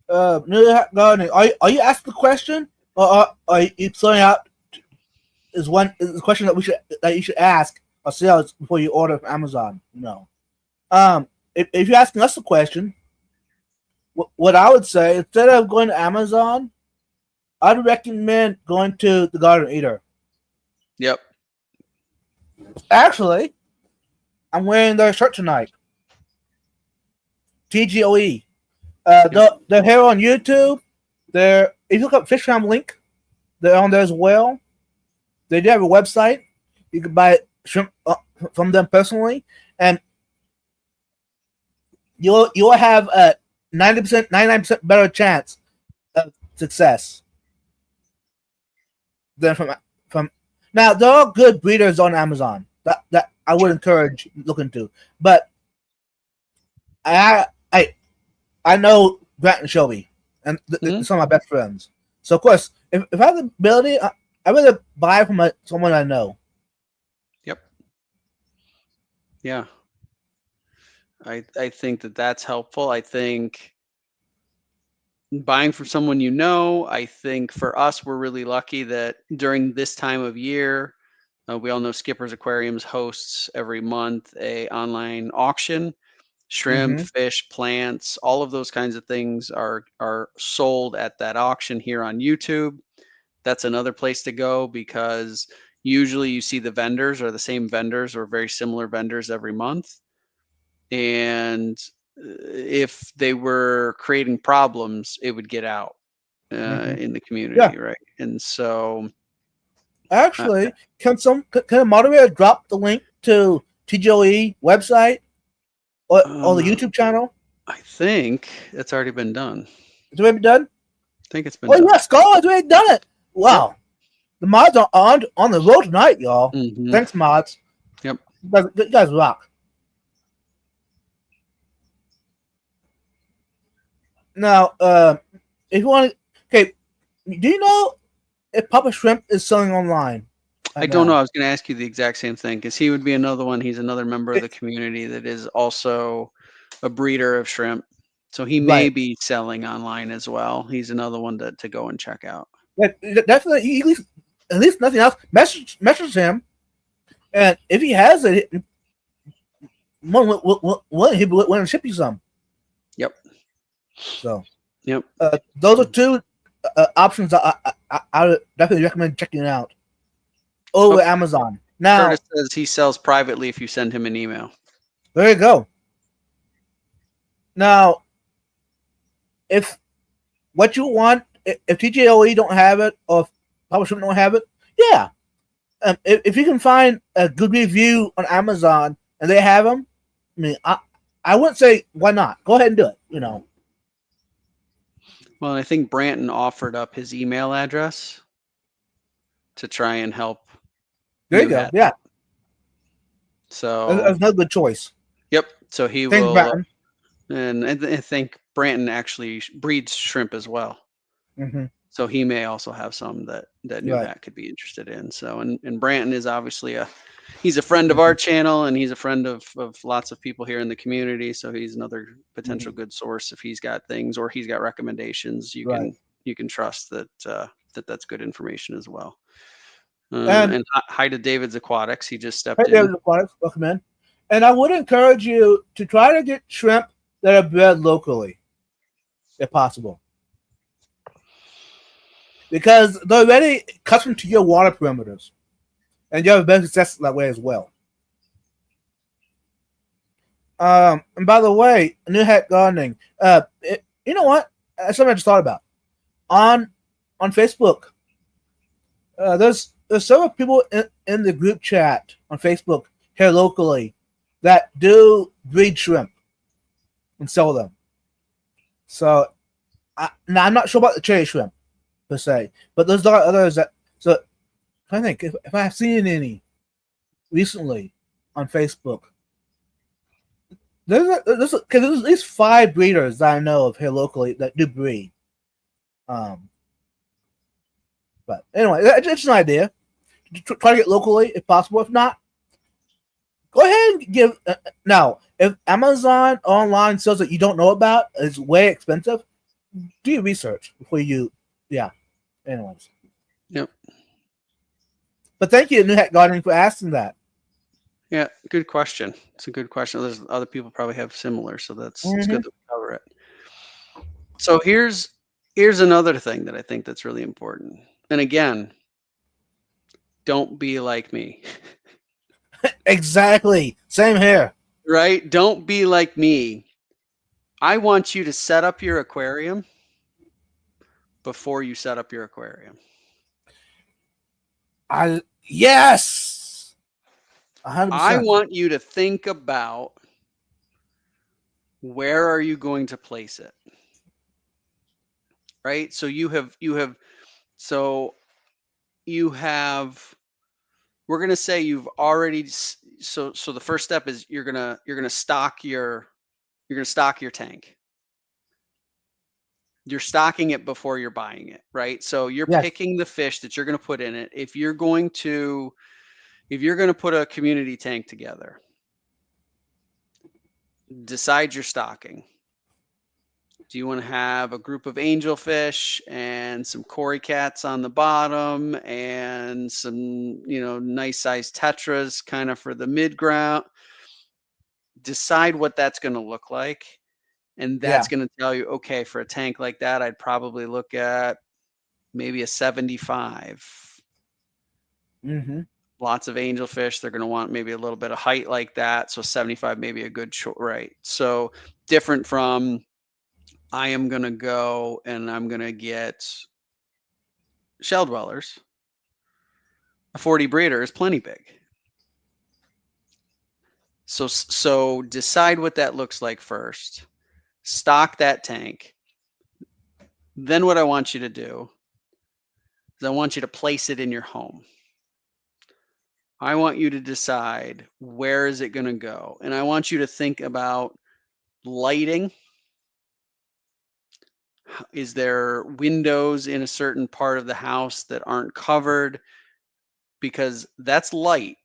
Gardening. Are you asking the question, or are you throwing out is the question that you should ask ourselves before you order from Amazon? No. If you're asking us a question, what I would say, instead of going to Amazon, I'd recommend going to the Garden Eater. Yep. Actually, I'm wearing their shirt tonight. TGOE. They're here on YouTube. If you look up Fish Farm Link, they're on there as well. They do have a website. You can buy shrimp from them personally, and you'll have a 90%, 99% better chance of success than from. Now there are good breeders on Amazon that I would encourage looking to, but I know Grant and Shelby, and some of my best friends. So of course, if I have the ability, I'd rather buy from someone I know. Yep. Yeah. I think that's helpful. I think buying from someone you know, I think for us, we're really lucky that during this time of year, we all know Skipper's Aquariums hosts every month a online auction. Shrimp, fish, plants, all of those kinds of things are sold at that auction here on YouTube. That's another place to go because usually you see the vendors are the same vendors or very similar vendors every month. And if they were creating problems, it would get out in the community, right? And so, actually, can a moderator drop the link to TGOE website or the YouTube channel? I think it's already been done. It's already been done. I think it's been done. Yes, Skull has already done it. Wow. Yep. The mods are on the road tonight, y'all. Thanks, mods. Yep. You guys rock. Now, if you want to, okay, do you know if Papa Shrimp is selling online? I don't know. I was going to ask you the exact same thing because he would be another one. He's another member of the community that is also a breeder of shrimp. So he may be selling online as well. He's another one to go and check out. Yeah, definitely. At least nothing else. Message him, and if he has it, he will ship you some. Yep. So. Yep. Those are two options I would definitely recommend checking out over Amazon. Now, Curtis says he sells privately if you send him an email. There you go. Now, if what you want, if TGOE don't have it, or if Papa Shrimp don't have it, yeah. If you can find a good review on Amazon and they have them, I mean, I wouldn't say why not. Go ahead and do it. Well, I think Branton offered up his email address to try and help. There you go. Yeah. So that's another good choice. Yep. So he Thanks, will. Branton. And I think Branton actually breeds shrimp as well. So he may also have some that New Hat could be interested in. So and Branton is obviously he's a friend of our channel, and he's a friend of lots of people here in the community. So he's another potential good source if he's got things or he's got recommendations. You can trust that that's good information as well. And hi to David's Aquatics. He just stepped in. David's Aquatics, welcome in. And I would encourage you to try to get shrimp that are bred locally, if possible, because they're already accustomed to your water perimeters, and you have a better success that way as well. And by the way, New Hat Gardening. You know what? That's something I just thought about. On Facebook, there's several people in the group chat on Facebook here locally that do breed shrimp and sell them. So now I'm not sure about the cherry shrimp per se, but there's a lot of others that. So I think if I've seen any recently on Facebook, there's at least 5 breeders that I know of here locally that do breed. But anyway, it's an idea. Try to get locally if possible. If not, go ahead and give. Now, if Amazon online sells that you don't know about is way expensive, do your research before you. Yeah. Anyways. Yep. But thank you, New Hat Gardening, for asking that. Yeah, good question. It's a good question. There's other people probably have similar, so it's Mm-hmm. good that we cover it. So here's another thing that I think that's really important. And again, don't be like me. Exactly. Same here. Right? Don't be like me. I want you to set up your aquarium before you set up your aquarium. Yes. 100%. I want you to think about where are you going to place it. Right? So you have we're going to say you've already so the first step is you're going to stock your tank. You're stocking it before you're buying it, right? So you're picking the fish that you're going to put in it. If you're going to put a community tank together, decide your stocking. Do you want to have a group of angelfish and some cory cats on the bottom and some, nice sized tetras kind of for the mid ground? Decide what that's going to look like. And that's going to tell you, okay, for a tank like that, I'd probably look at maybe a 75. Mm-hmm. Lots of angelfish. They're going to want maybe a little bit of height like that. So 75, maybe a good short, right? So different from I am going to go and I'm going to get shell dwellers. A 40 breeder is plenty big. So decide what that looks like first. Stock that tank. Then what I want you to do is I want you to place it in your home. I want you to decide where is it going to go. And I want you to think about lighting. Is there windows in a certain part of the house that aren't covered? Because that's light.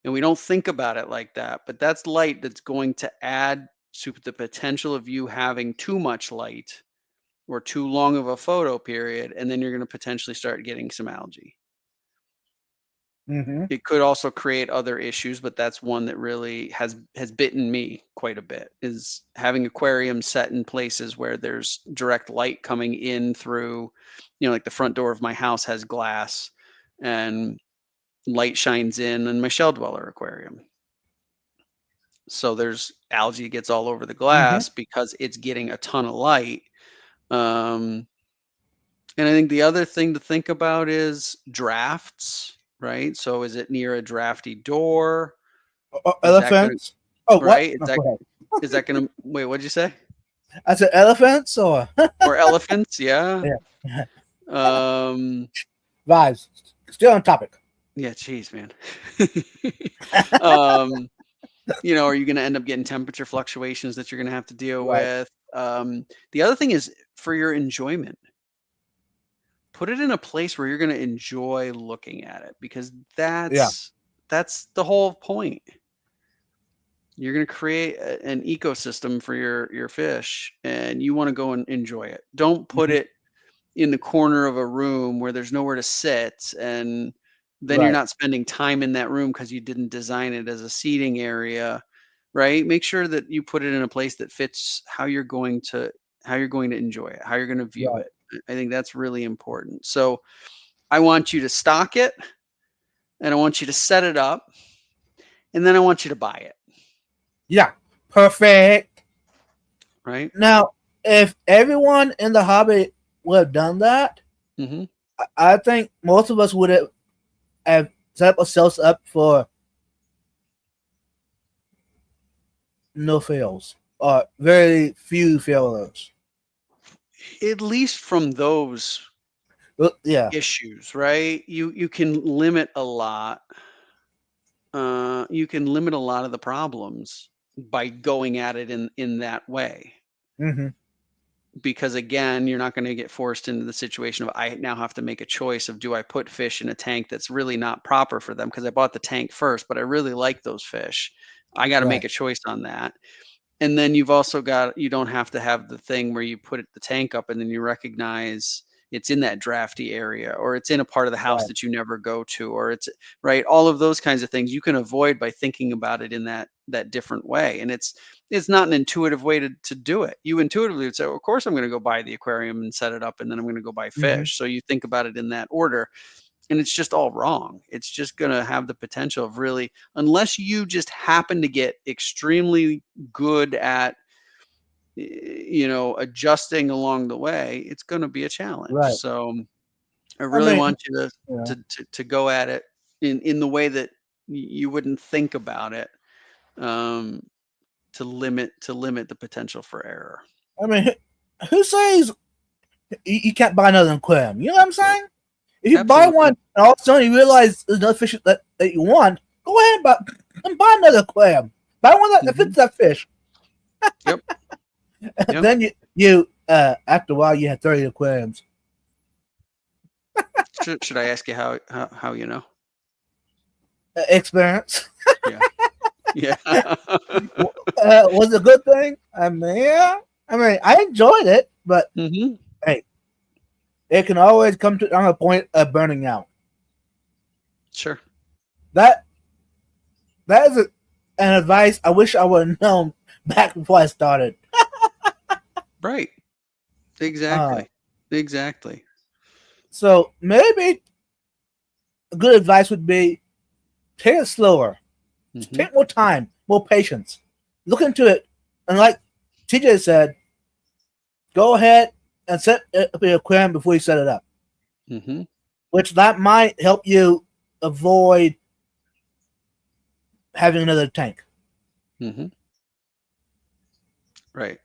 And we don't think about it like that, but that's light that's going to add to the potential of you having too much light or too long of a photo period, and then you're going to potentially start getting some algae. Mm-hmm. It could also create other issues, but that's one that really has bitten me quite a bit, is having aquariums set in places where there's direct light coming in through, like the front door of my house has glass and light shines in my shell dweller aquarium. So there's algae gets all over the glass because it's getting a ton of light. And I think the other thing to think about is drafts, right? So is it near a drafty door? Elephants? Right? What? Is that going to wait? What'd you say? I said elephants or Or elephants? Yeah. Yeah. Vibes. Still on topic. Yeah. Geez, man. Are you going to end up getting temperature fluctuations that you're going to have to deal with? The other thing is for your enjoyment. Put it in a place where you're going to enjoy looking at it, because that's the whole point. You're going to create an ecosystem for your fish, and you want to go and enjoy it. Don't put it in the corner of a room where there's nowhere to sit, and then you're not spending time in that room because you didn't design it as a seating area, right? Make sure that you put it in a place that fits how you're going to enjoy it, how you're going to view it. I think that's really important. So I want you to stock it, and I want you to set it up, and then I want you to buy it. Yeah, perfect. Right now, if everyone in the hobby would have done that, I think most of us would have set ourselves up for no fails or very few failures. At least from those issues, right? You can limit a lot. You can limit a lot of the problems by going at it in that way. because again, you're not going to get forced into the situation of I now have to make a choice of do I put fish in a tank that's really not proper for them because I bought the tank first, but I really like those fish. I got to make Right. a choice on that. And then you've also got, you don't have to have the thing where you put the tank up and then you recognize it's in that drafty area, or it's in a part of the house Right. that you never go to, or it's right. All of those kinds of things you can avoid by thinking about it in that different way. And it's not an intuitive way to do it. You intuitively would say, well, of course I'm going to go buy the aquarium and set it up, and then I'm going to go buy Mm-hmm. fish. So you think about it in that order, and it's just all wrong. It's just going to have the potential of really, unless you just happen to get extremely good at adjusting along the way, it's going to be a challenge. Right. So I I really mean, want you to yeah. to go at it in the way that you wouldn't think about it, um, to limit the potential for error. I mean, who says you can't buy another aquarium? You know what I'm saying? If you buy one Absolutely. and all of a sudden you realize there's another fish that you want, go ahead and buy another aquarium. Buy one that Hmm. fits that fish. Yep. Yep. Then you after a while you have 30 aquariums. Should I ask you how you know? Experience. Yeah. Yeah. Was it a good thing? I mean, yeah. I mean, I enjoyed it, but Hmm. hey, it can always come to on a point of burning out. Sure. That that is an advice I wish I would have known back before I started. Right. Uh, Exactly. Exactly. so maybe a good advice would be take it slower, Hmm. take more time, more patience. Look into it, and like TJ said, go ahead and set up your aquarium before you set it up, Hmm. which that might help you avoid having another tank. Hmm. Right.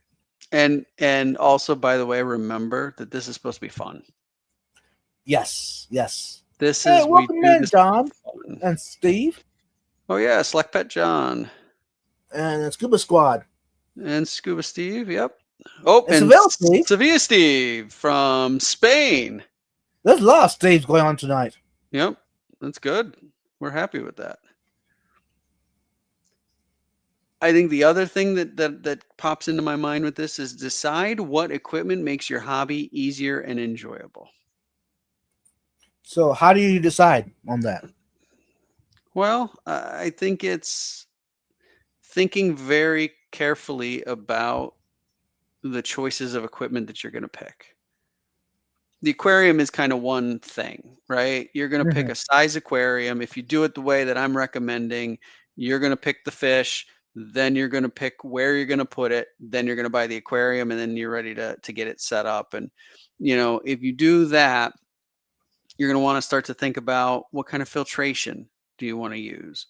And also, by the way, remember that this is supposed to be fun. Yes, yes. This Hey, is we welcome do in, this for John fun. and Steve Oh yeah, Slack Pet John and the Scuba Squad. and Scuba Steve. Yep. Oh, It's and Seville, Steve. Sevilla Steve from Spain. There's a lot of Steves going on tonight. Yep. That's good. We're happy with that. I think the other thing that pops into my mind with this is decide what equipment makes your hobby easier and enjoyable. So, how do you decide on that? Well, I think it's thinking very carefully about the choices of equipment that you're going to pick. The aquarium is kind of one thing, right? You're going to pick Mm-hmm. a size aquarium. If you do it the way that I'm recommending, you're going to pick the fish, then you're going to pick where you're going to put it, then you're going to buy the aquarium, and then you're ready to get it set up. And if you do that, you're going to want to start to think about what kind of filtration do you want to use.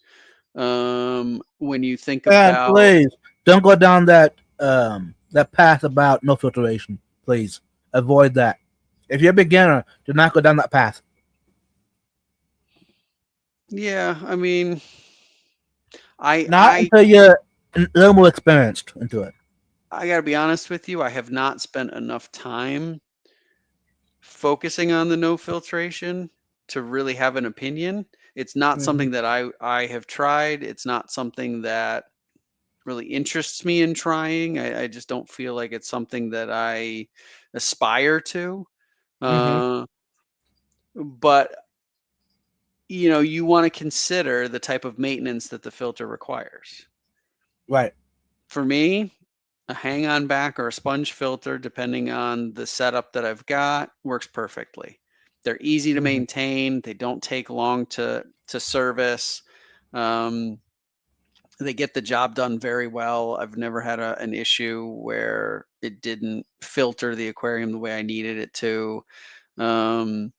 When you think And about please don't go down that path about no filtration. Please avoid that. If you're a beginner, do not go down that path. Yeah, I mean, I Not I until you're a little more experienced into it. I got to be honest with you, I have not spent enough time focusing on the no filtration to really have an opinion. It's not Mm-hmm. something that I have tried. It's not something that really interests me in trying. I just don't feel like it's something that I aspire to. Mm-hmm. Uh, but you want to consider the type of maintenance that the filter requires. Right. For me, a hang-on back or a sponge filter, depending on the setup that I've got, works perfectly. They're easy to Mm-hmm. maintain. They don't take long to service. Um, they get the job done very well. I've never had an issue where it didn't filter the aquarium the way I needed it to. Um,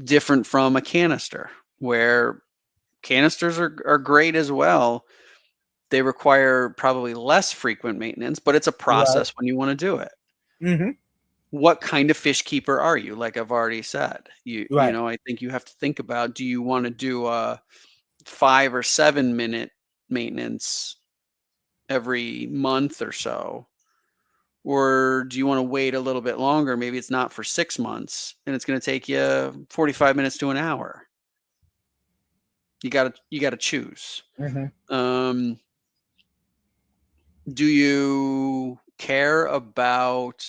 Different from a canister, where canisters are great as well. They require probably less frequent maintenance, but it's a Right. process when you want to do it. Mm-hmm. What kind of fish keeper are you? Like I've already said, Right. I think you have to think about, do you want to do a 5 or 7 minute maintenance every month or so? Or do you want to wait a little bit longer? Maybe it's not for 6 months and it's going to take you 45 minutes to an hour. You got to choose. Mm-hmm. Do you care about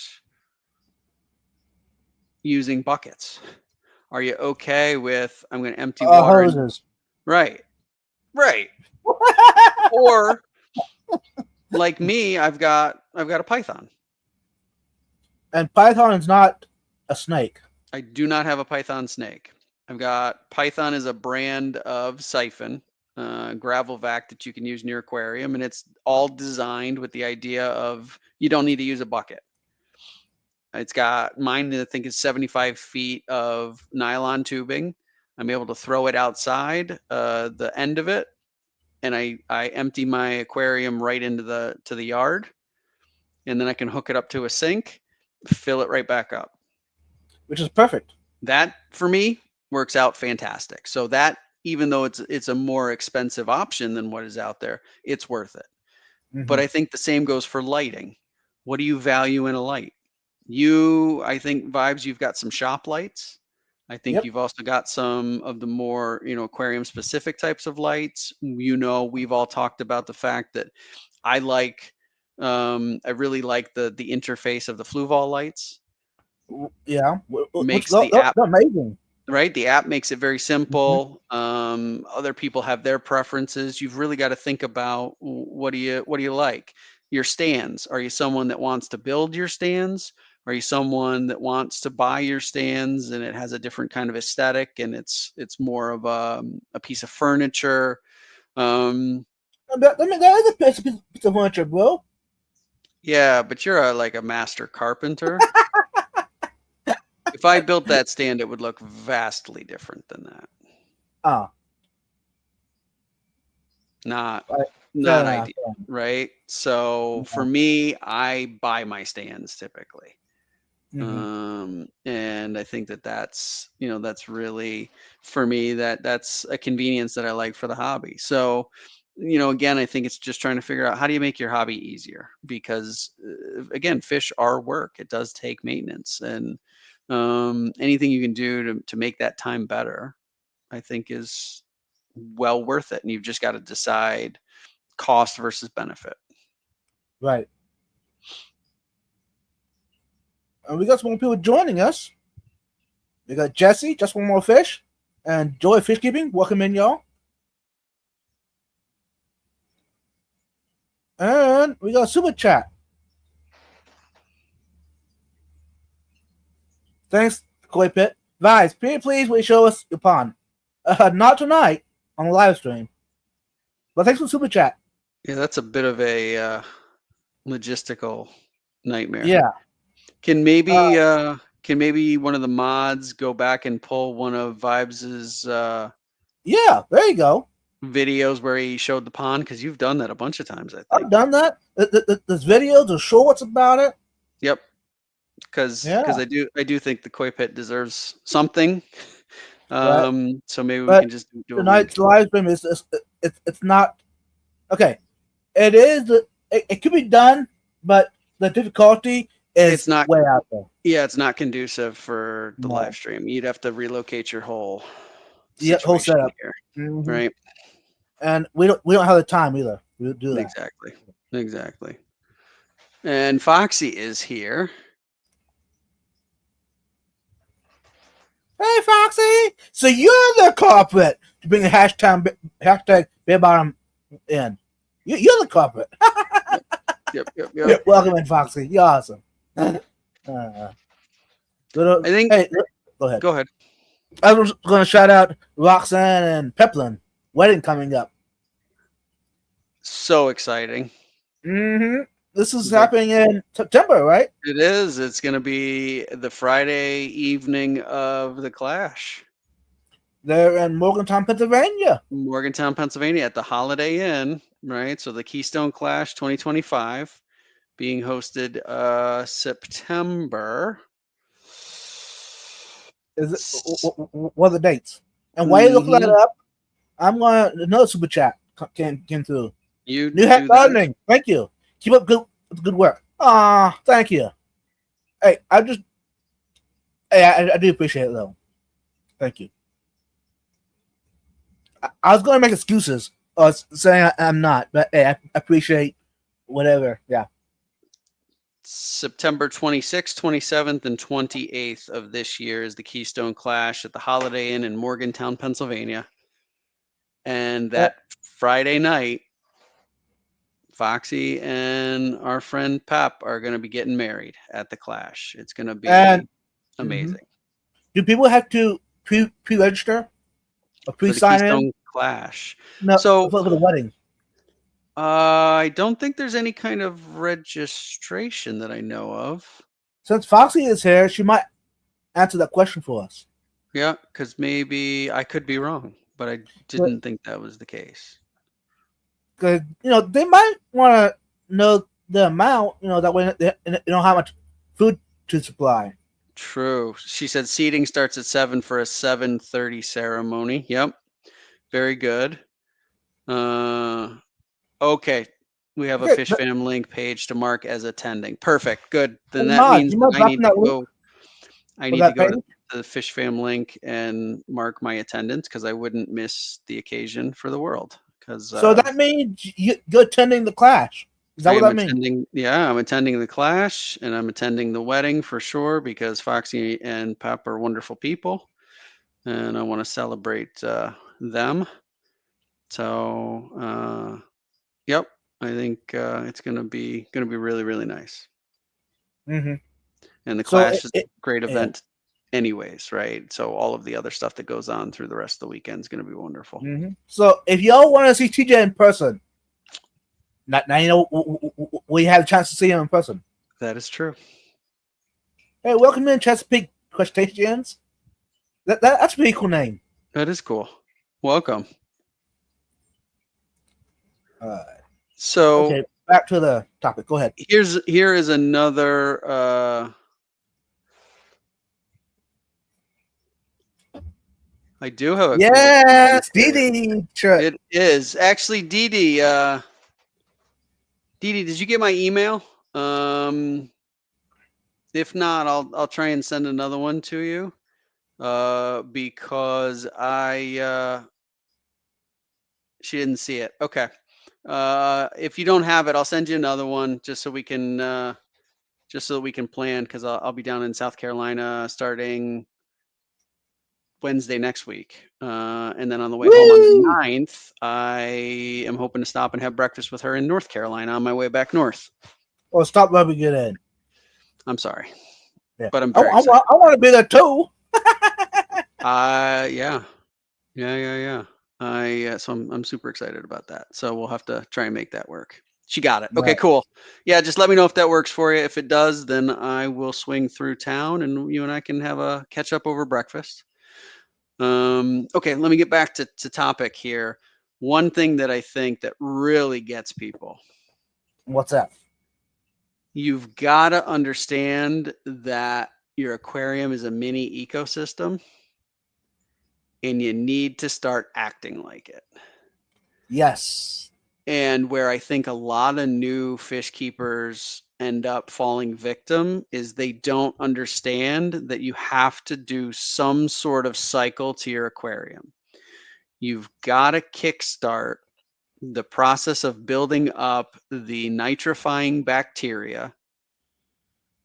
using buckets? Are you okay with, I'm going to empty water? Hoses. Right. Or like me, I've got a python. And Python is not a snake. I do not have a python snake. I've got Python is a brand of siphon, gravel vac that you can use in your aquarium, and it's all designed with the idea of you don't need to use a bucket. It's got mine, I think, is 75 feet of nylon tubing. I'm able to throw it outside the end of it, and I empty my aquarium right into the yard, and then I can hook it up to a sink, fill it right back up, which is perfect. That for me works out fantastic. So that, even though it's a more expensive option than what is out there, it's worth it. Mm-hmm. But I think the same goes for lighting. What do you value in a light? I think Vibes, you've got some shop lights. I think you've also got some of the more, aquarium specific types of lights. We've all talked about the fact that I really like the interface of the Fluval lights. Yeah, makes the app amazing. Right, the app makes it very simple. Other people have their preferences. You've really got to think about what do you like. Your stands. Are you someone that wants to build your stands? Are you someone that wants to buy your stands and it has a different kind of aesthetic and it's more of a piece of furniture? That is a piece of furniture, bro. Yeah, but you're like a master carpenter. If I built that stand, it would look vastly different than that. Not ideal, right? So for me, I buy my stands typically. And I think that's really, for me, that's a convenience that I like for the hobby. So, again, I think it's just trying to figure out how do you make your hobby easier, because again, fish are work. It does take maintenance, and anything you can do to make that time better, I think is well worth it. And you've just got to decide cost versus benefit. Right. And we got some more people joining us. We got Jesse, Just One More Fish, and Joy Fish Keeping. Welcome in, y'all. And we got a super chat. Thanks, Koi Pit. Guys, please will you show us your pond? Not tonight on the live stream. But thanks for the super chat. Yeah, that's a bit of a logistical nightmare. Yeah. Can maybe one of the mods go back and pull one of Vibes's yeah, there you go. Videos where he showed the pond, because you've done that a bunch of times, I think. I've done that. There's videos, there's shorts about it. Yep. Because I do think the Koi Pit deserves something. Right. So maybe we can just do tonight's live stream is it's not okay. It is it could be done, but the difficulty is it's not way out there. Yeah, it's not conducive for the live stream. You'd have to relocate your whole whole setup here, right? And we don't have the time either. We'll do that. Exactly. And Foxy is here. Hey, Foxy! So you're the culprit to bring the hashtag Bear Bottom in. You're the culprit. Yep. Welcome in, Foxy. You're awesome. I think. Hey, go ahead. Go ahead. I was going to shout out Roxanne and Peplin. Wedding coming up. So exciting. This is happening in September, right? It is. It's going to be the Friday evening of the Clash. They're in Morgantown, Pennsylvania. At the Holiday Inn, right? So the Keystone Clash 2025 being hosted September. What are the dates? And while you look that up, I'm going to another super chat came through. New Hat Gardening. Thank you. Keep up good work. Thank you. Hey, I do appreciate it though. Thank you. I was going to make excuses, saying I'm not, but hey, I appreciate whatever. Yeah. September 26th, 27th, and 28th of this year is the Keystone Clash at the Holiday Inn in Morgantown, Pennsylvania. And that Friday night, Foxy and our friend Pep are going to be getting married at the Clash. It's going to be amazing. Do people have to pre-register or For the pre-sign in? Keystone Clash. No, So for the wedding. I don't think there's any kind of registration that I know of. Since Foxy is here, she might answer that question for us. Yeah, because maybe I could be wrong, but I didn't think that was the case. Because they might want to know the amount. That way they know how much food to supply. True. She said seating starts at 7 for a 7:30 ceremony. Yep. Very good. Okay. We have a Fish Fam link page to mark as attending. Perfect. Good. Then that means that I need to go. I need to go to the Fish Fam link and mark my attendance because I wouldn't miss the occasion for the world. So that means you're attending the Clash. Is that what that means? Yeah, I'm attending the Clash and I'm attending the wedding for sure because Foxy and Pep are wonderful people, and I want to celebrate them. So, yep, I think it's gonna be really, really nice. Mm-hmm. And the Clash is a great event, anyways, right? So all of the other stuff that goes on through the rest of the weekend is gonna be wonderful. Mm-hmm. So if y'all want to see TJ in person, now we have a chance to see him in person. That is true. Hey, welcome in Chesapeake Crustaceans. That's a pretty cool name. That is cool. Welcome. So okay, back to the topic. Go ahead. Here is another. I do have a yes, Dee. Sure. It is actually Dee. Dee, did you get my email? If not, I'll try and send another one to you. Because she didn't see it. Okay. If you don't have it, I'll send you another one just so we can plan because I'll be down in South Carolina starting Wednesday next week. And then on the way home on the 9th, I am hoping to stop and have breakfast with her in North Carolina on my way back north. Well, stop rubbing it in. I'm sorry. Yeah. But I'm very excited. I want to be there too. Yeah. So I'm super excited about that. So we'll have to try and make that work. She got it. Okay, right. Cool. Yeah, just let me know if that works for you. If it does, then I will swing through town and you and I can have a catch up over breakfast. Okay, let me get back to topic here. One thing that I think that really gets people. What's that? You've got to understand that your aquarium is a mini ecosystem and you need to start acting like it. Yes. And where I think a lot of new fish keepers end up falling victim is they don't understand that you have to do some sort of cycle to your aquarium. You've got to kickstart the process of building up the nitrifying bacteria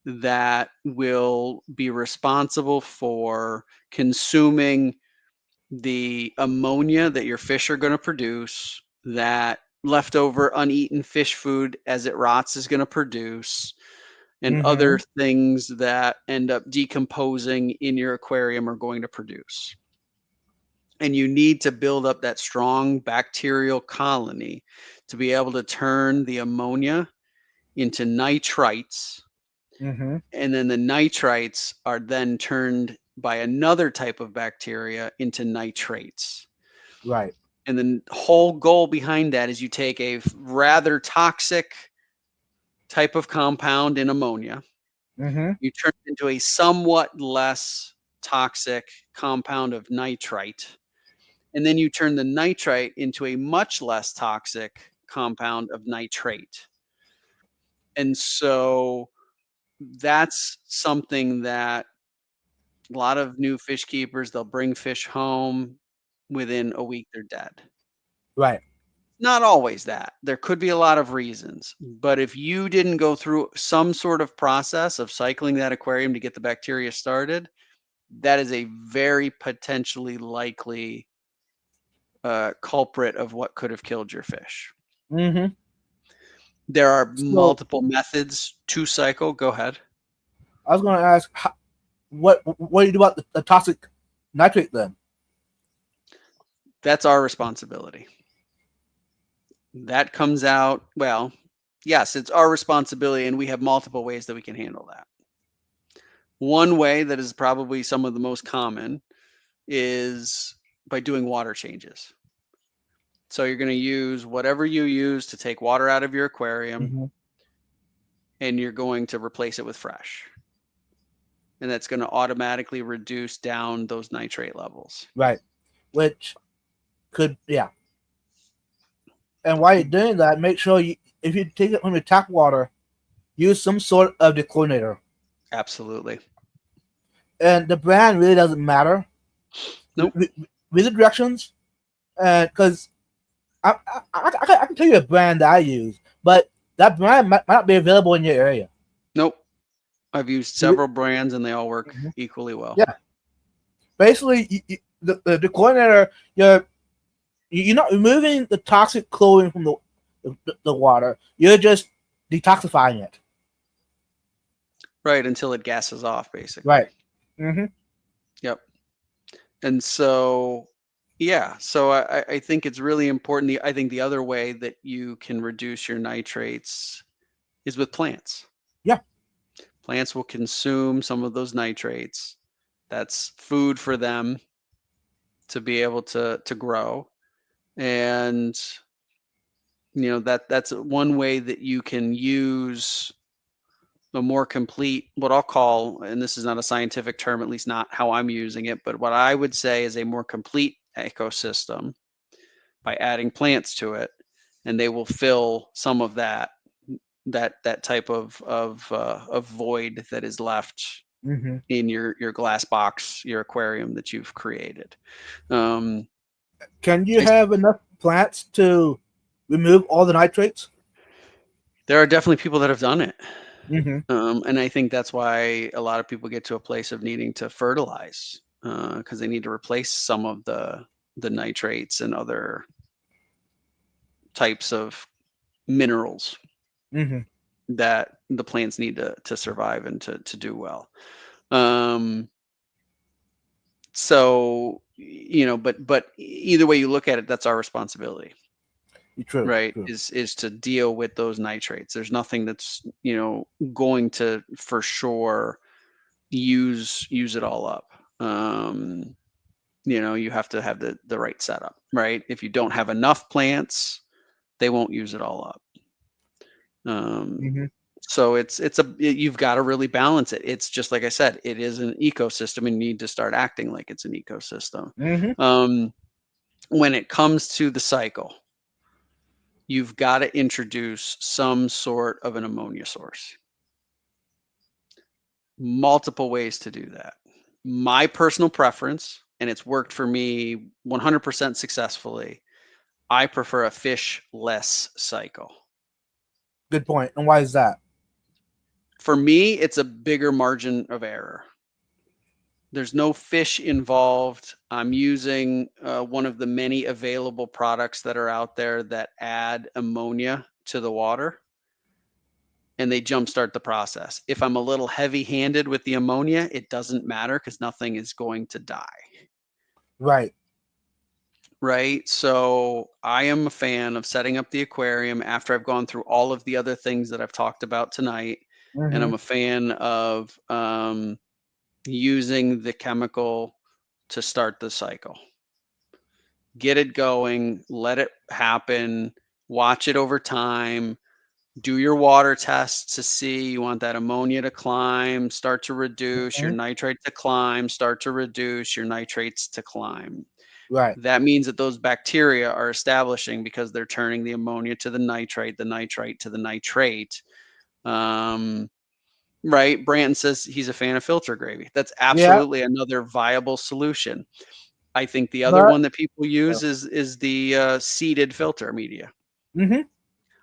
that will be responsible for consuming the ammonia that your fish are going to produce, that leftover uneaten fish food as it rots is going to produce, and other things that end up decomposing in your aquarium are going to produce. And you need to build up that strong bacterial colony to be able to turn the ammonia into nitrites. And then the nitrites are then turned by another type of bacteria into nitrates. Right. And the whole goal behind that is you take a rather toxic type of compound in ammonia, you turn it into a somewhat less toxic compound of nitrite, and then you turn the nitrite into a much less toxic compound of nitrate. And so that's something that a lot of new fish keepers, they'll bring fish home. Within a week, they're dead. Right. Not always that. There could be a lot of reasons. But if you didn't go through some sort of process of cycling that aquarium to get the bacteria started, that is a very potentially likely culprit of what could have killed your fish. Mm-hmm. There are So multiple methods to cycle. Go ahead. I was going to ask, what do you do about the toxic nitrate then? That's our responsibility. That comes out, well, yes, it's our responsibility, and we have multiple ways that we can handle that. One way that is probably some of the most common is by doing water changes. So you're going to use whatever you use to take water out of your aquarium, Mm-hmm. and you're going to replace it with fresh. And that's going to automatically reduce down those nitrate levels. Right. Which could, yeah. And while you're doing that, make sure if you take it from your tap water, use some sort of dechlorinator. Absolutely. And the brand really doesn't matter. Nope. Read the directions, and because I can tell you a brand that I use, but that brand might not be available in your area. Nope. I've used several brands, and they all work equally well. Yeah. Basically, the dechlorinator, you're not removing the toxic chlorine from the water. You're just detoxifying it. Right, until it gases off, basically. Right. Mm-hmm. Yep. And so, yeah, so I think it's really important. I think the other way that you can reduce your nitrates is with plants. Yeah. Plants will consume some of those nitrates. That's food for them to be able to grow. And that's one way that you can use a more complete, what I'll call, and this is not a scientific term, at least not how I'm using it, but what I would say is a more complete ecosystem by adding plants to it, and they will fill some of that type of void that is left in your glass box, your aquarium that you've created. Can you have enough plants to remove all the nitrates? There are definitely people that have done it. Mm-hmm. And I think that's why a lot of people get to a place of needing to fertilize, because they need to replace some of the nitrates and other types of minerals that the plants need to survive and to do well. So, but either way you look at it, that's our responsibility. True. Right. True. Is to deal with those nitrates. There's nothing that's, going to for sure use it all up. You have to have the right setup, right? If you don't have enough plants, they won't use it all up. So you've got to really balance it. It's just like I said, it is an ecosystem, and you need to start acting like it's an ecosystem. When it comes to the cycle, you've got to introduce some sort of an ammonia source. Multiple ways to do that. My personal preference, and it's worked for me 100% successfully, I prefer a fish-less cycle. Good point. And why is that? For me, it's a bigger margin of error. There's no fish involved. I'm using one of the many available products that are out there that add ammonia to the water, and they jumpstart the process. If I'm a little heavy-handed with the ammonia, it doesn't matter because nothing is going to die. Right. Right. So I am a fan of setting up the aquarium after I've gone through all of the other things that I've talked about tonight. And I'm a fan of using the chemical to start the cycle. Get it going, let it happen, watch it over time. Do your water tests to see you want that ammonia to climb, start to reduce, your nitrate to climb, start to reduce, your nitrates to climb. Right. That means that those bacteria are establishing because they're turning the ammonia to the nitrite to the nitrate. Right. Branton says he's a fan of filter gravy. That's absolutely another viable solution. I think the other one that people use is the seeded filter media. Mm-hmm.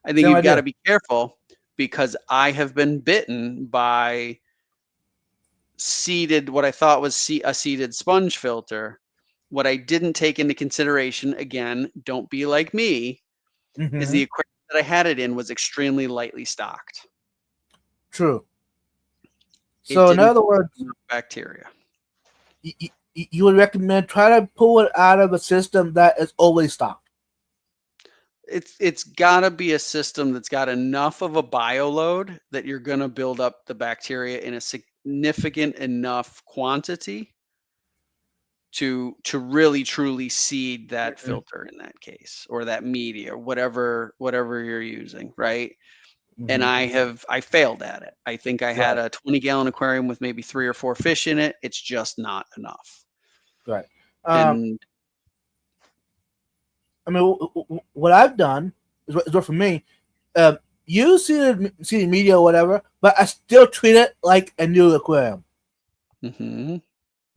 I think you've got to be careful, because I have been bitten by seeded, what I thought was a seeded sponge filter. What I didn't take into consideration, again, don't be like me, is the aquarium that I had it in was extremely lightly stocked. True. So in other words, bacteria. You would recommend try to pull it out of a system that is always stocked. It's got to be a system that's got enough of a bioload that you're going to build up the bacteria in a significant enough quantity to really truly seed that filter in that case, or that media, whatever you're using, right? And I failed at it. I think I had a 20-gallon aquarium with maybe 3 or 4 fish in it. It's just not enough. Right. And I mean, what I've done is what for me. Use seeded media or whatever, but I still treat it like a new aquarium.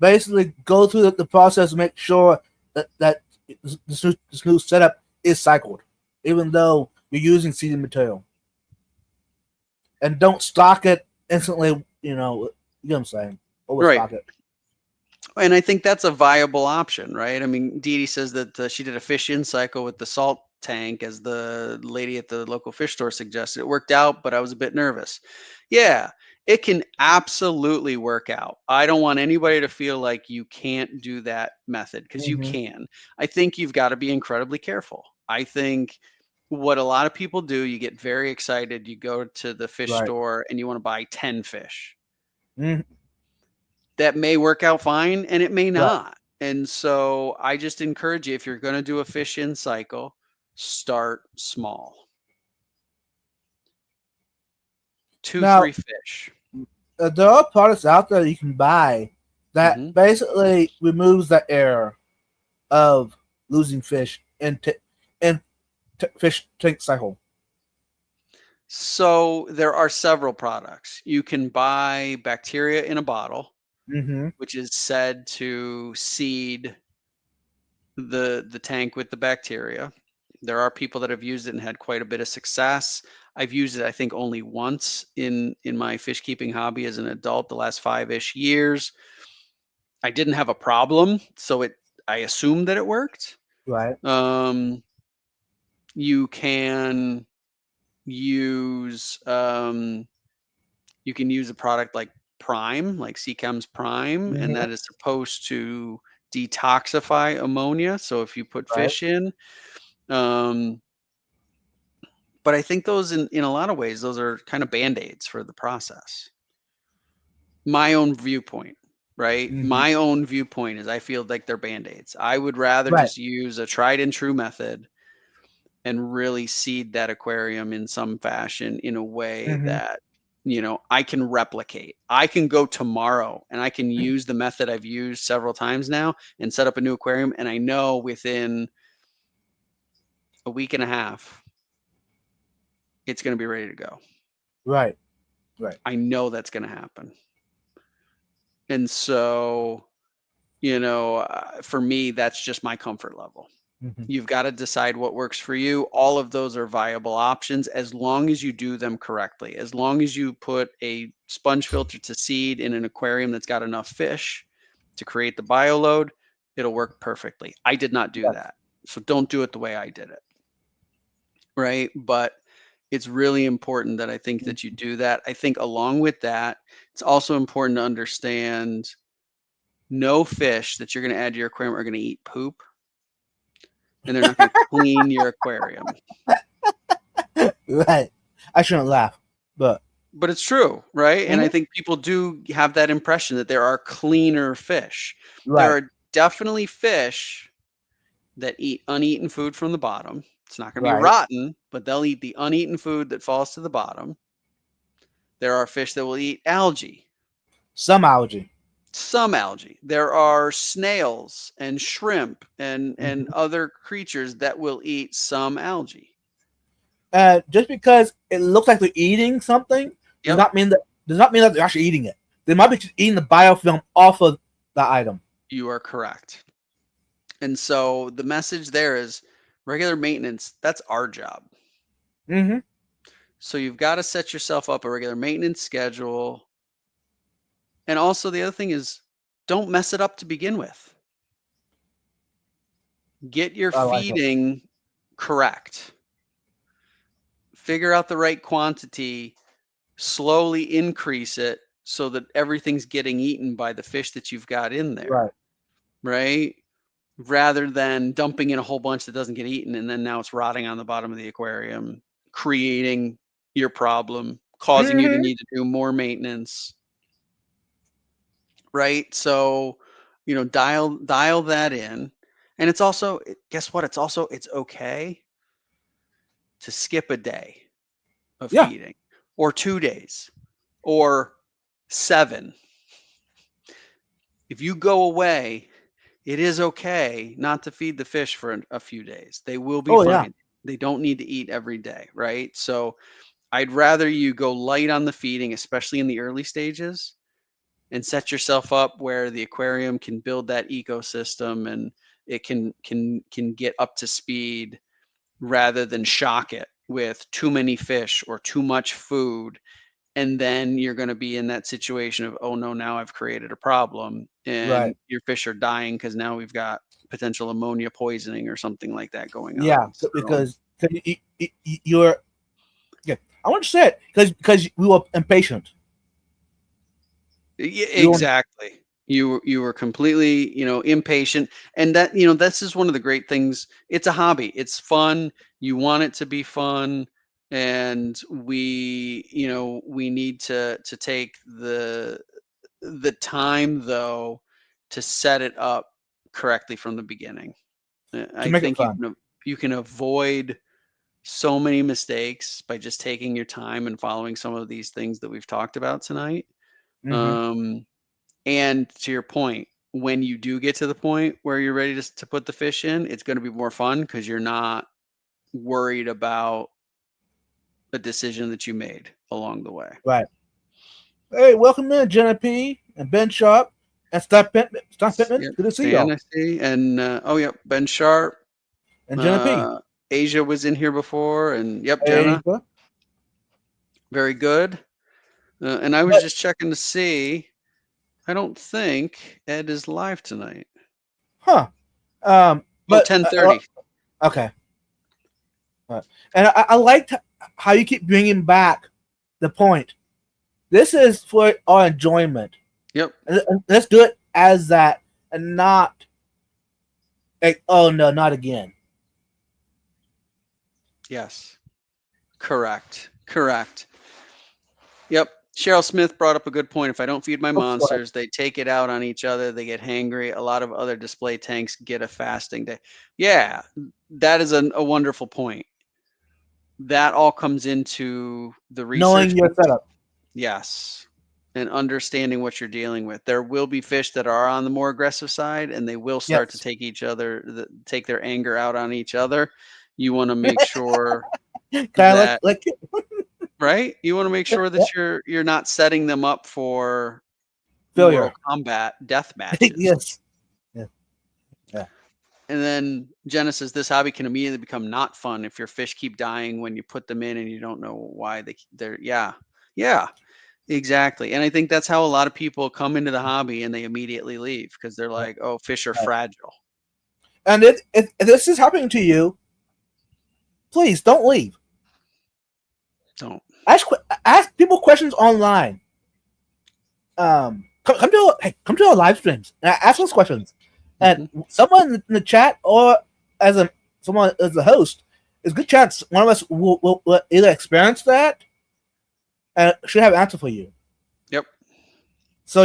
Basically, go through the process to make sure that this new setup is cycled, even though you're using seeded material. And don't stock it instantly. You know what I'm saying? Overstock it. And I think that's a viable option, right? I mean, Dee Dee says that she did a fish in cycle with the salt tank, as the lady at the local fish store suggested. It worked out, but I was a bit nervous. Yeah, it can absolutely work out. I don't want anybody to feel like you can't do that method, because you can. I think you've got to be incredibly careful. I think what a lot of people do, you get very excited. You go to the fish store and you want to buy 10 fish. That may work out fine, and it may not. And so I just encourage you, if you're going to do a fish in cycle, start small. 2-3 fish. There are products out there you can buy that basically removes the error of losing fish in fish tank cycle. So there are several products. You can buy bacteria in a bottle, which is said to seed the tank with the bacteria. There are people that have used it and had quite a bit of success. I've used it, I think, only once in my fish keeping hobby as an adult, the last 5-ish years. I didn't have a problem, so I assumed that it worked. Right. You can use a product like Prime, like Seachem's Prime, and that is supposed to detoxify ammonia. So if you put fish in, but I think those in a lot of ways, those are kind of band-aids for the process. My own viewpoint, right? My own viewpoint is I feel like they're band-aids. I would rather just use a tried and true method and really seed that aquarium in some fashion in a way that, I can replicate. I can go tomorrow and I can use the method I've used several times now and set up a new aquarium. And I know within a week and a half, it's going to be ready to go. Right. I know that's going to happen. And so, for me, that's just my comfort level. You've got to decide what works for you. All of those are viable options as long as you do them correctly. As long as you put a sponge filter to seed in an aquarium that's got enough fish to create the bioload, it'll work perfectly. I did not do that. So don't do it the way I did it. Right? But it's really important that I think that you do that. I think along with that, it's also important to understand no fish that you're going to add to your aquarium are going to eat poop, and they're not going to clean your aquarium. Right. I shouldn't laugh, but it's true, right? And I think people do have that impression that there are cleaner fish. There are definitely fish that eat uneaten food from the bottom. It's not going to be rotten, but they'll eat the uneaten food that falls to the bottom. There are fish that will eat algae. Some algae. There are snails and shrimp and other creatures that will eat some algae. Just because it looks like they're eating something does Yep. not mean that they're actually eating it. They might be just eating the biofilm off of the item. You are correct. And so the message there is regular maintenance, that's our job. Mm-hmm. So you've got to set yourself up a regular maintenance schedule. And also the other thing is don't mess it up to begin with. Get your I like it. feeding correct. Figure out the right quantity, slowly increase it so that everything's getting eaten by the fish that you've got in there, Right. right? Rather than dumping in a whole bunch that doesn't get eaten and then now it's rotting on the bottom of the aquarium, creating your problem, causing you to Mm-hmm. need to do more maintenance, right? So, dial that in. And it's also, guess what? It's okay to skip a day of Yeah. feeding or 2 days or 7. If you go away, it is okay not to feed the fish for a few days. They will be Oh yeah. fine. They don't need to eat every day, right? So I'd rather you go light on the feeding, especially in the early stages, and set yourself up where the aquarium can build that ecosystem and it can get up to speed rather than shock it with too many fish or too much food, and then you're going to be in that situation of, oh no, now I've created a problem and Right. your fish are dying because now we've got potential ammonia poisoning or something like that going Yeah. on. So Because you're. Yeah. I want to say it because we were impatient. yeah, We were. exactly. You were completely, impatient, and that, this is one of the great things. It's a hobby. It's fun. You want it to be fun, and we need to take the time though to set it up correctly from the beginning. To I make it think fun. you can avoid so many mistakes by just taking your time and following some of these things that we've talked about tonight. Mm-hmm. Um, and to your point, when you do get to the point where you're ready to put the fish in, it's going to be more fun because you're not worried about a decision that you made along the way. Right. Hey, welcome in, Jenna P. and Ben Sharp and Scott Pittman. Scott Pittman. Yep, Good to see y'all. fantasy and oh yep, Ben Sharp. And Jenna P. Uh, Asia was in here before, and yep, Hey, Jenna, very good. And I was but just checking to see. I don't think Ed is live tonight. huh. Oh, But 10:30. okay. And I liked how you keep bringing back the point. This is for our enjoyment. Yep. And let's do it as that, and not like, oh no, not again. Yes. Correct. Correct. Yep. Cheryl Smith brought up a good point. If I don't feed my Of course. monsters, they take it out on each other. They get hangry. A lot of other display tanks get a fasting day. Yeah, that is a wonderful point. That all comes into the Knowing research your piece. setup. Yes. And understanding what you're dealing with. There will be fish that are on the more aggressive side and they will start to Yes. take their anger out on each other. You want to make sure Kind of that, like right? You want to make sure that you're not setting them up for Mortal failure. Kombat death matches. Yes. Yeah. Yeah. And then Jenna says this hobby can immediately become not fun if your fish keep dying when you put them in and you don't know why they're yeah, exactly. And I think that's how a lot of people come into the hobby and they immediately leave because they're Right. like, oh, fish are Right. fragile. And if this is happening to you, please don't leave. Don't. Ask people questions online. Come to our live streams and ask us questions. And Mhm. someone in the chat or someone as a host, there's a good chance one of us will either experience that and should have an answer for you. Yep. So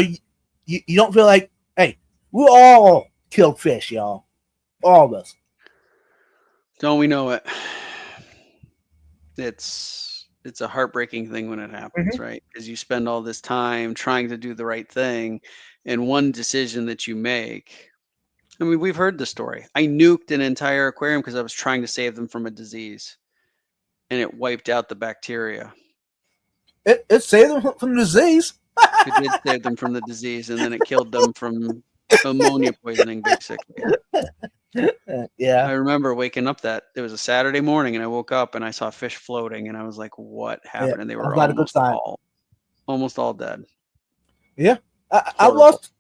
you don't feel like, hey, we all killed fish, y'all. All of us. Don't we know it? It's a heartbreaking thing when it happens, Mm-hmm. right? Because you spend all this time trying to do the right thing, and one decision that you make. I mean, we've heard the story. I nuked an entire aquarium because I was trying to save them from a disease. and it wiped out the bacteria. It saved them from disease. It did save them from the disease, and then it killed them from ammonia poisoning, basically. Yeah. I remember waking up it was a Saturday morning, and I woke up and I saw fish floating, and I was like, "What Yeah. happened?" And they I'm were glad a good sign. almost all dead. Yeah. I've Horrible. lost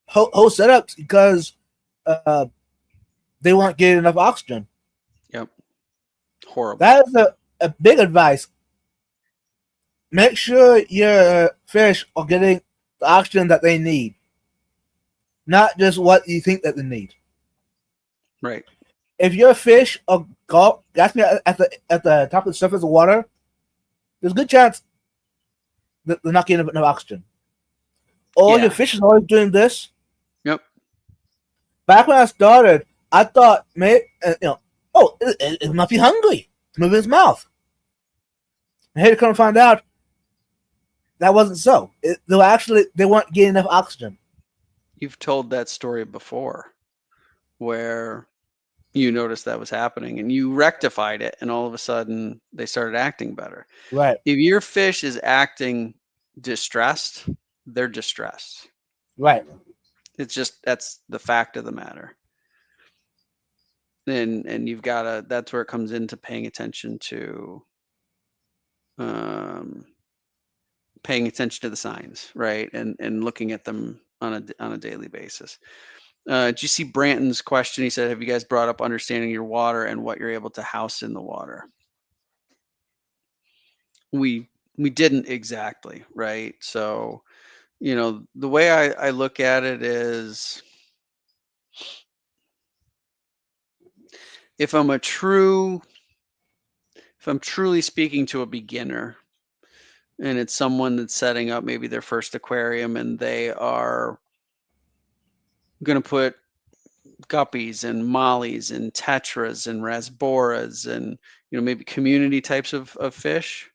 whole setups because they weren't getting enough oxygen. Yep. Horrible. That is a big advice. Make sure your fish are getting the oxygen that they need, not just what you think that they need. Right. If your fish are gasping at the top of the surface of the water, there's a good chance that they're not getting enough oxygen. Or Yeah. your fish is always doing this. Yep. Back when I started, I thought, it must be hungry. It's moving its mouth. And here to come find out, that wasn't so. They weren't getting enough oxygen. You've told that story before, where you noticed that was happening and you rectified it, and all of a sudden they started acting better. Right. If your fish is acting distressed, they're distressed. Right. It's just, that's the fact of the matter. And you've got to, that's where it comes into paying attention to the signs, right? And looking at them on a daily basis. Did you see Branton's question? He said, have you guys brought up understanding your water and what you're able to house in the water? We didn't exactly, right? So, the way I look at it is, if I'm truly speaking to a beginner, and it's someone that's setting up maybe their first aquarium, and they are going to put guppies and mollies and tetras and rasboras and maybe community types of fish,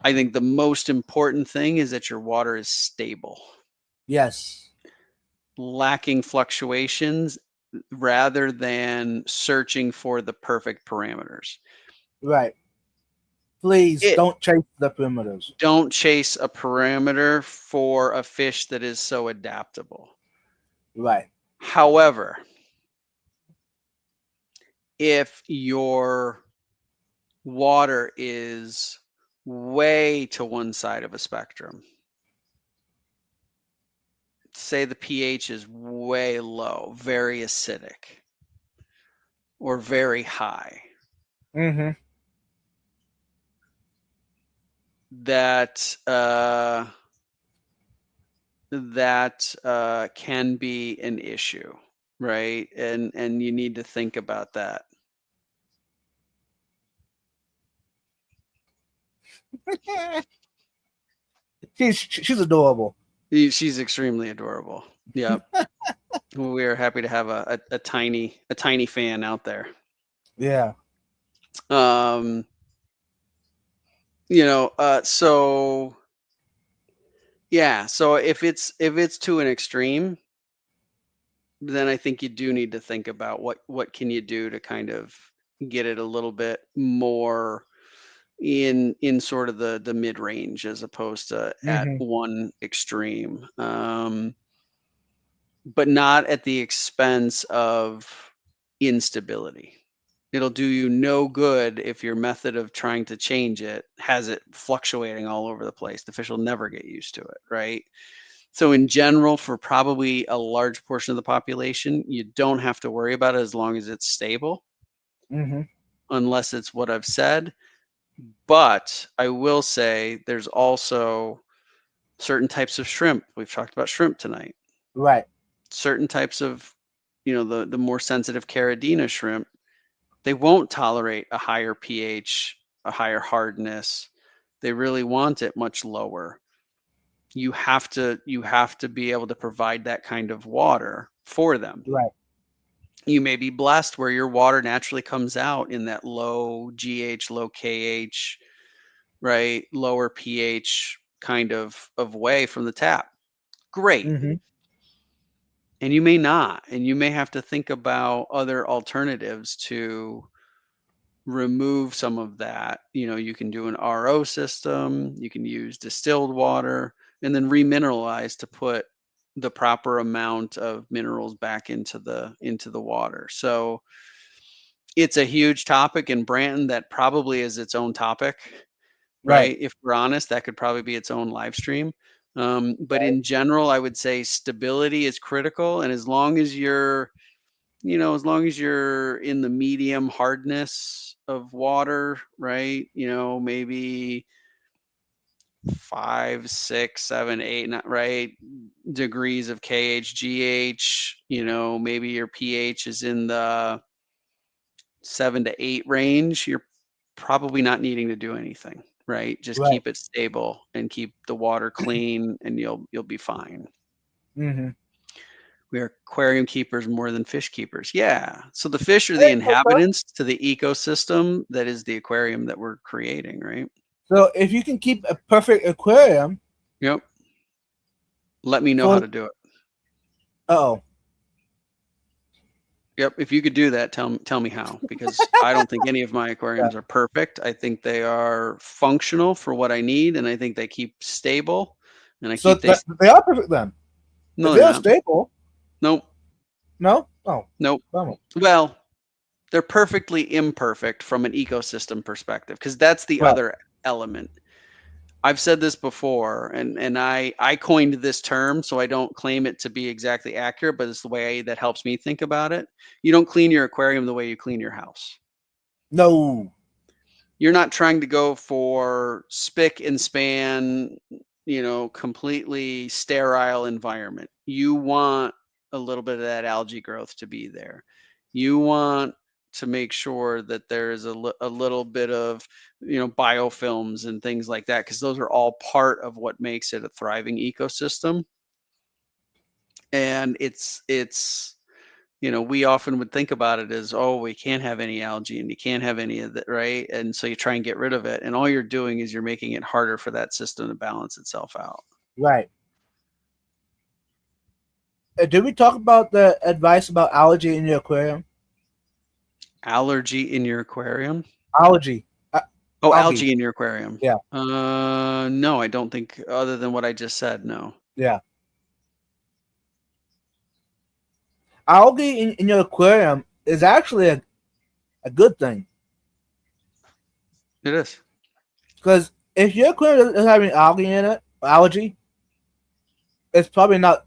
I think the most important thing is that your water is stable. Yes. Lacking fluctuations, rather than searching for the perfect parameters. Right. Please don't chase the perimeters. Don't chase a parameter for a fish that is so adaptable. Right. However, if your water is way to one side of a spectrum, say the pH is way low, very acidic, or very high, Mm-hmm. that can be an issue, right? And you need to think about that. She's adorable. She's extremely adorable. Yep. We are happy to have a tiny fan out there. Yeah. So yeah, so if it's to an extreme, then I think you do need to think about what can you do to kind of get it a little bit more in sort of the mid range, as opposed to at one extreme, but not at the expense of instability. It'll do you no good if your method of trying to change it has it fluctuating all over the place. The fish will never get used to it, right? So in general, for probably a large portion of the population, you don't have to worry about it as long as it's stable, unless it's what I've said. But I will say there's also certain types of shrimp. We've talked about shrimp tonight. Right. Certain types of, the more sensitive Caridina shrimp, they won't tolerate a higher pH, a higher hardness. They really want it much lower. You have to be able to provide that kind of water for them. Right. You may be blessed where your water naturally comes out in that low GH, low KH, right, lower pH kind of way from the tap. Great. And you may not, and you may have to think about other alternatives to remove some of that, you can do an RO system, you can use distilled water, and then remineralize to put the proper amount of minerals back into the water. So it's a huge topic in Branton that probably is its own topic, Right. right? If we're honest, that could probably be its own live stream. But Right. in general, I would say stability is critical, and as long as you're in the medium hardness of water, right? Maybe 5, 6, 7, 8, not right degrees of KHGH. Maybe your pH is in the 7 to 8 range. You're probably not needing to do anything, right? Just Right. keep it stable and keep the water clean, and you'll be fine. Mm-hmm. We are aquarium keepers more than fish keepers. Yeah. So the fish are the inhabitants to the ecosystem that is the aquarium that we're creating, right? So if you can keep a perfect aquarium, Yep. Let me know how to do it. Oh. Yep. If you could do that, tell me how, because I don't think any of my aquariums are perfect. I think they are functional for what I need, and I think they keep stable. And they are perfect then. No, if they're they're not. stable. Nope. No? Oh. Nope. Bummer. Well, they're perfectly imperfect from an ecosystem perspective, because that's the other element. I've said this before, and I coined this term, so I don't claim it to be exactly accurate, but it's the way that helps me think about it. You don't clean your aquarium the way you clean your house. No. You're not trying to go for spick and span, completely sterile environment. You want a little bit of that algae growth to be there. You want to make sure that there's a little bit of, biofilms and things like that, because those are all part of what makes it a thriving ecosystem. And it's we often would think about it as, oh, we can't have any algae and you can't have any of that, right? And so you try and get rid of it, and all you're doing is you're making it harder for that system to balance itself out. Right. Did we talk about the advice about algae in your aquarium? Allergy in your aquarium? Algae. Algae in your aquarium. Yeah. No, I don't think, other than what I just said, no. Yeah. Algae in your aquarium is actually a good thing. It is. Because if your aquarium doesn't have any algae in it, algae, it's probably not.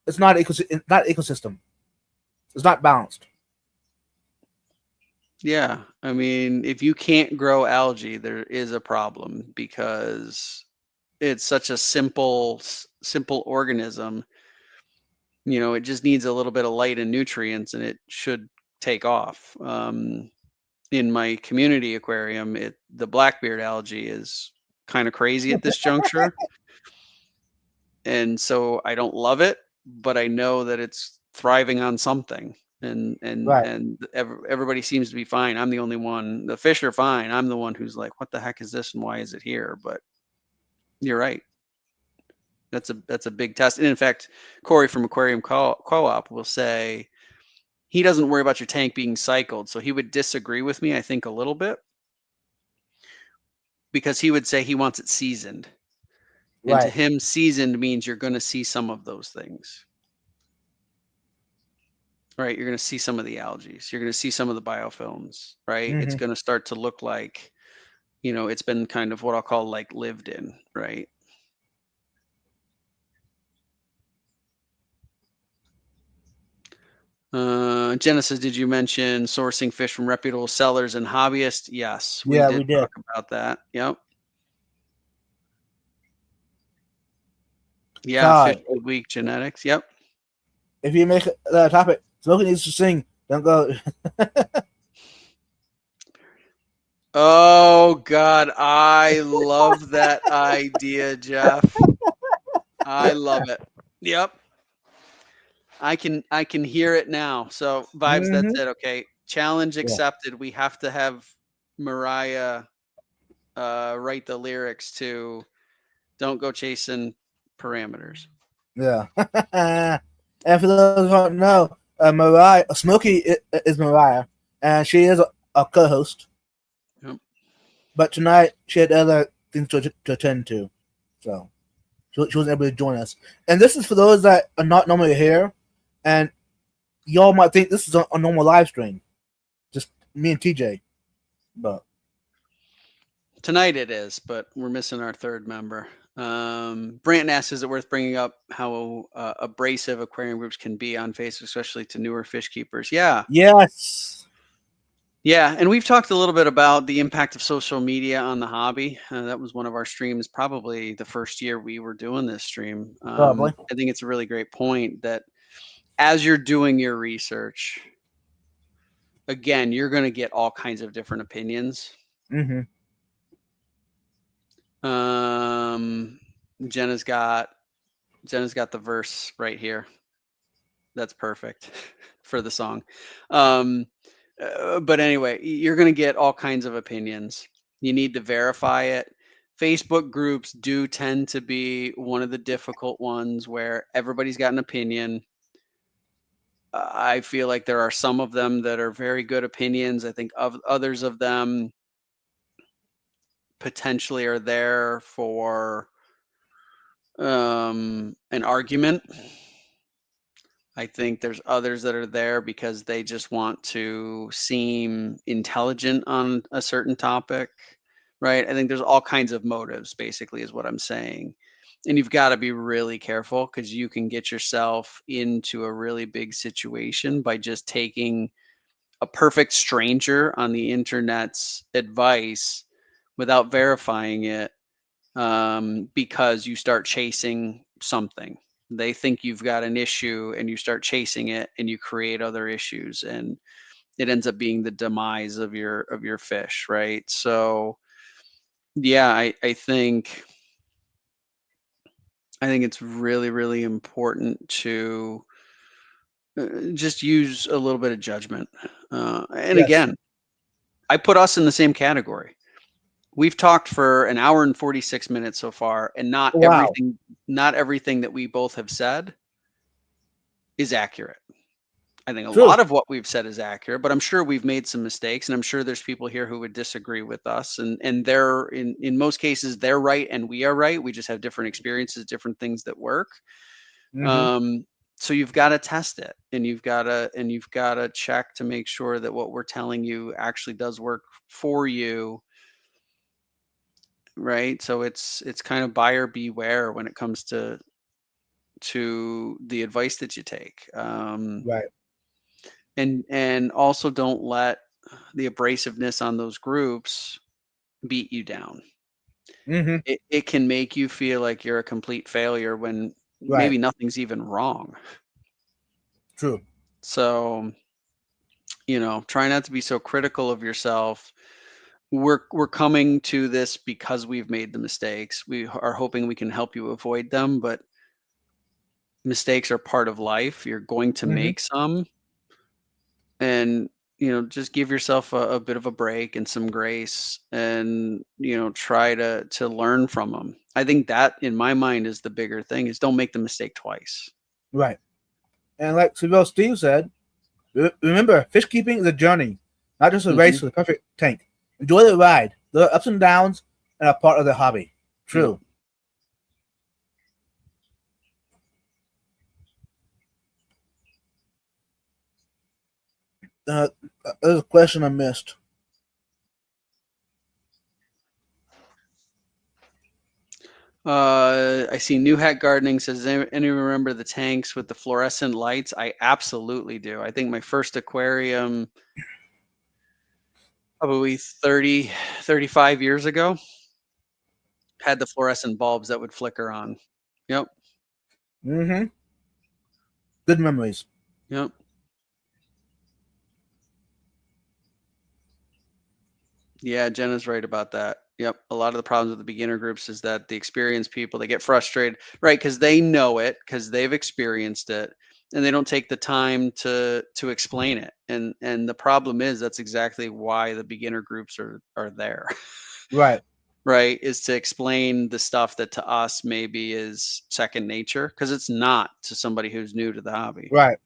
It's not ecosystem. It's not balanced. Yeah, I mean, if you can't grow algae, there is a problem, because it's such a simple organism. It just needs a little bit of light and nutrients, and it should take off. In my community aquarium, the blackbeard algae is kind of crazy at this juncture. And so I don't love it, but I know that it's thriving on something. And everybody seems to be fine. I'm the only one. The fish are fine. I'm the one who's like, what the heck is this and why is it here? But you're right. That's a big test. And in fact, Corey from Aquarium Co-op will say he doesn't worry about your tank being cycled. So he would disagree with me, I think, a little bit, because he would say he wants it seasoned. And to him, seasoned means you're going to see some of those things. Right? You're going to see some of the algae. You're going to see some of the biofilms, right? Mm-hmm. It's going to start to look like, it's been kind of what I'll call like lived in, right? Genesis, did you mention sourcing fish from reputable sellers and hobbyists? Yes, we did talk about that. Yep. Yeah, Fish of the Week genetics. Yep. If you make that topic, Smokey needs to sing. Don't go. Oh God, I love that idea, Jeff. I love it. Yep. I can hear it now. So vibes, that's it. Okay. Challenge accepted. We have to have Mariah write the lyrics to "Don't Go Chasing Parameters." Yeah. And for those who don't know, Mariah, Smokey is Mariah. and she is a co-host. Yep. But tonight she had other things to attend to, so she wasn't able to join us. And this is for those that are not normally here, and y'all might think this is a normal live stream, just me and TJ. But tonight it is, but we're missing our third member. Branton asks, is it worth bringing up how abrasive aquarium groups can be on Facebook, especially to newer fish keepers? Yeah. yes. Yeah, and we've talked a little bit about the impact of social media on the hobby. That was one of our streams, probably the first year we were doing this stream. Probably. I think it's a really great point that as you're doing your research, again, you're going to get all kinds of different opinions. Mm-hmm. Jenna's got the verse right here. That's perfect for the song. But anyway, you're going to get all kinds of opinions. You need to verify it. Facebook groups do tend to be one of the difficult ones where everybody's got an opinion. I feel like there are some of them that are very good opinions. I think of others of them potentially are there for an argument. I think there's others that are there because they just want to seem intelligent on a certain topic, right? I think there's all kinds of motives, basically, is what I'm saying. And you've got to be really careful because you can get yourself into a really big situation by just taking a perfect stranger on the internet's advice without verifying it, because you start chasing something. They think you've got an issue and you start chasing it and you create other issues, and it ends up being the demise of your fish, right? So yeah, I think it's really, really important to just use a little bit of judgment. And Yes. again, I put us in the same category. We've talked for an hour and 46 minutes so far, and not Wow. everything that we both have said is accurate. I think a True. lot of what we've said is accurate, but I'm sure we've made some mistakes, and I'm sure there's people here who would disagree with us. And they're in most cases they're right and we are right. We just have different experiences, different things that work. Mm-hmm. So you've got to test it, and you've got to check to make sure that what we're telling you actually does work for you. Right. So it's kind of buyer beware when it comes to the advice that you take. Right. And also don't let the abrasiveness on those groups beat you down. Mm-hmm. It can make you feel like you're a complete failure when Right. maybe nothing's even wrong. True. So, try not to be so critical of yourself. We're coming to this because we've made the mistakes. We are hoping we can help you avoid them, but mistakes are part of life. You're going to Mm-hmm. make some, and just give yourself a bit of a break and some grace, and try to learn from them. I think that, in my mind, is the bigger thing, is don't make the mistake twice. Right. And like Sylvia Steve said, remember, fish keeping is a journey, not just a race Hmm. to the perfect tank. Enjoy the ride. The ups and downs are a part of the hobby. Yep. True. Uh, there's a question I missed. I see New Hat Gardening says, anyone remember the tanks with the fluorescent lights? I absolutely do. I think my first aquarium, probably 35 years ago, had the fluorescent bulbs that would flicker on. Yep. Mm-hmm. Good memories. Yep. Yeah, Jenna's right about that. Yep. A lot of the problems with the beginner groups is that the experienced people, they get frustrated, right? Because they know it, because they've experienced it, and they don't take the time to explain it. And the problem is that's exactly why the beginner groups are there. Right. Right? Is to explain the stuff that to us maybe is second nature, because it's not to somebody who's new to the hobby. Right.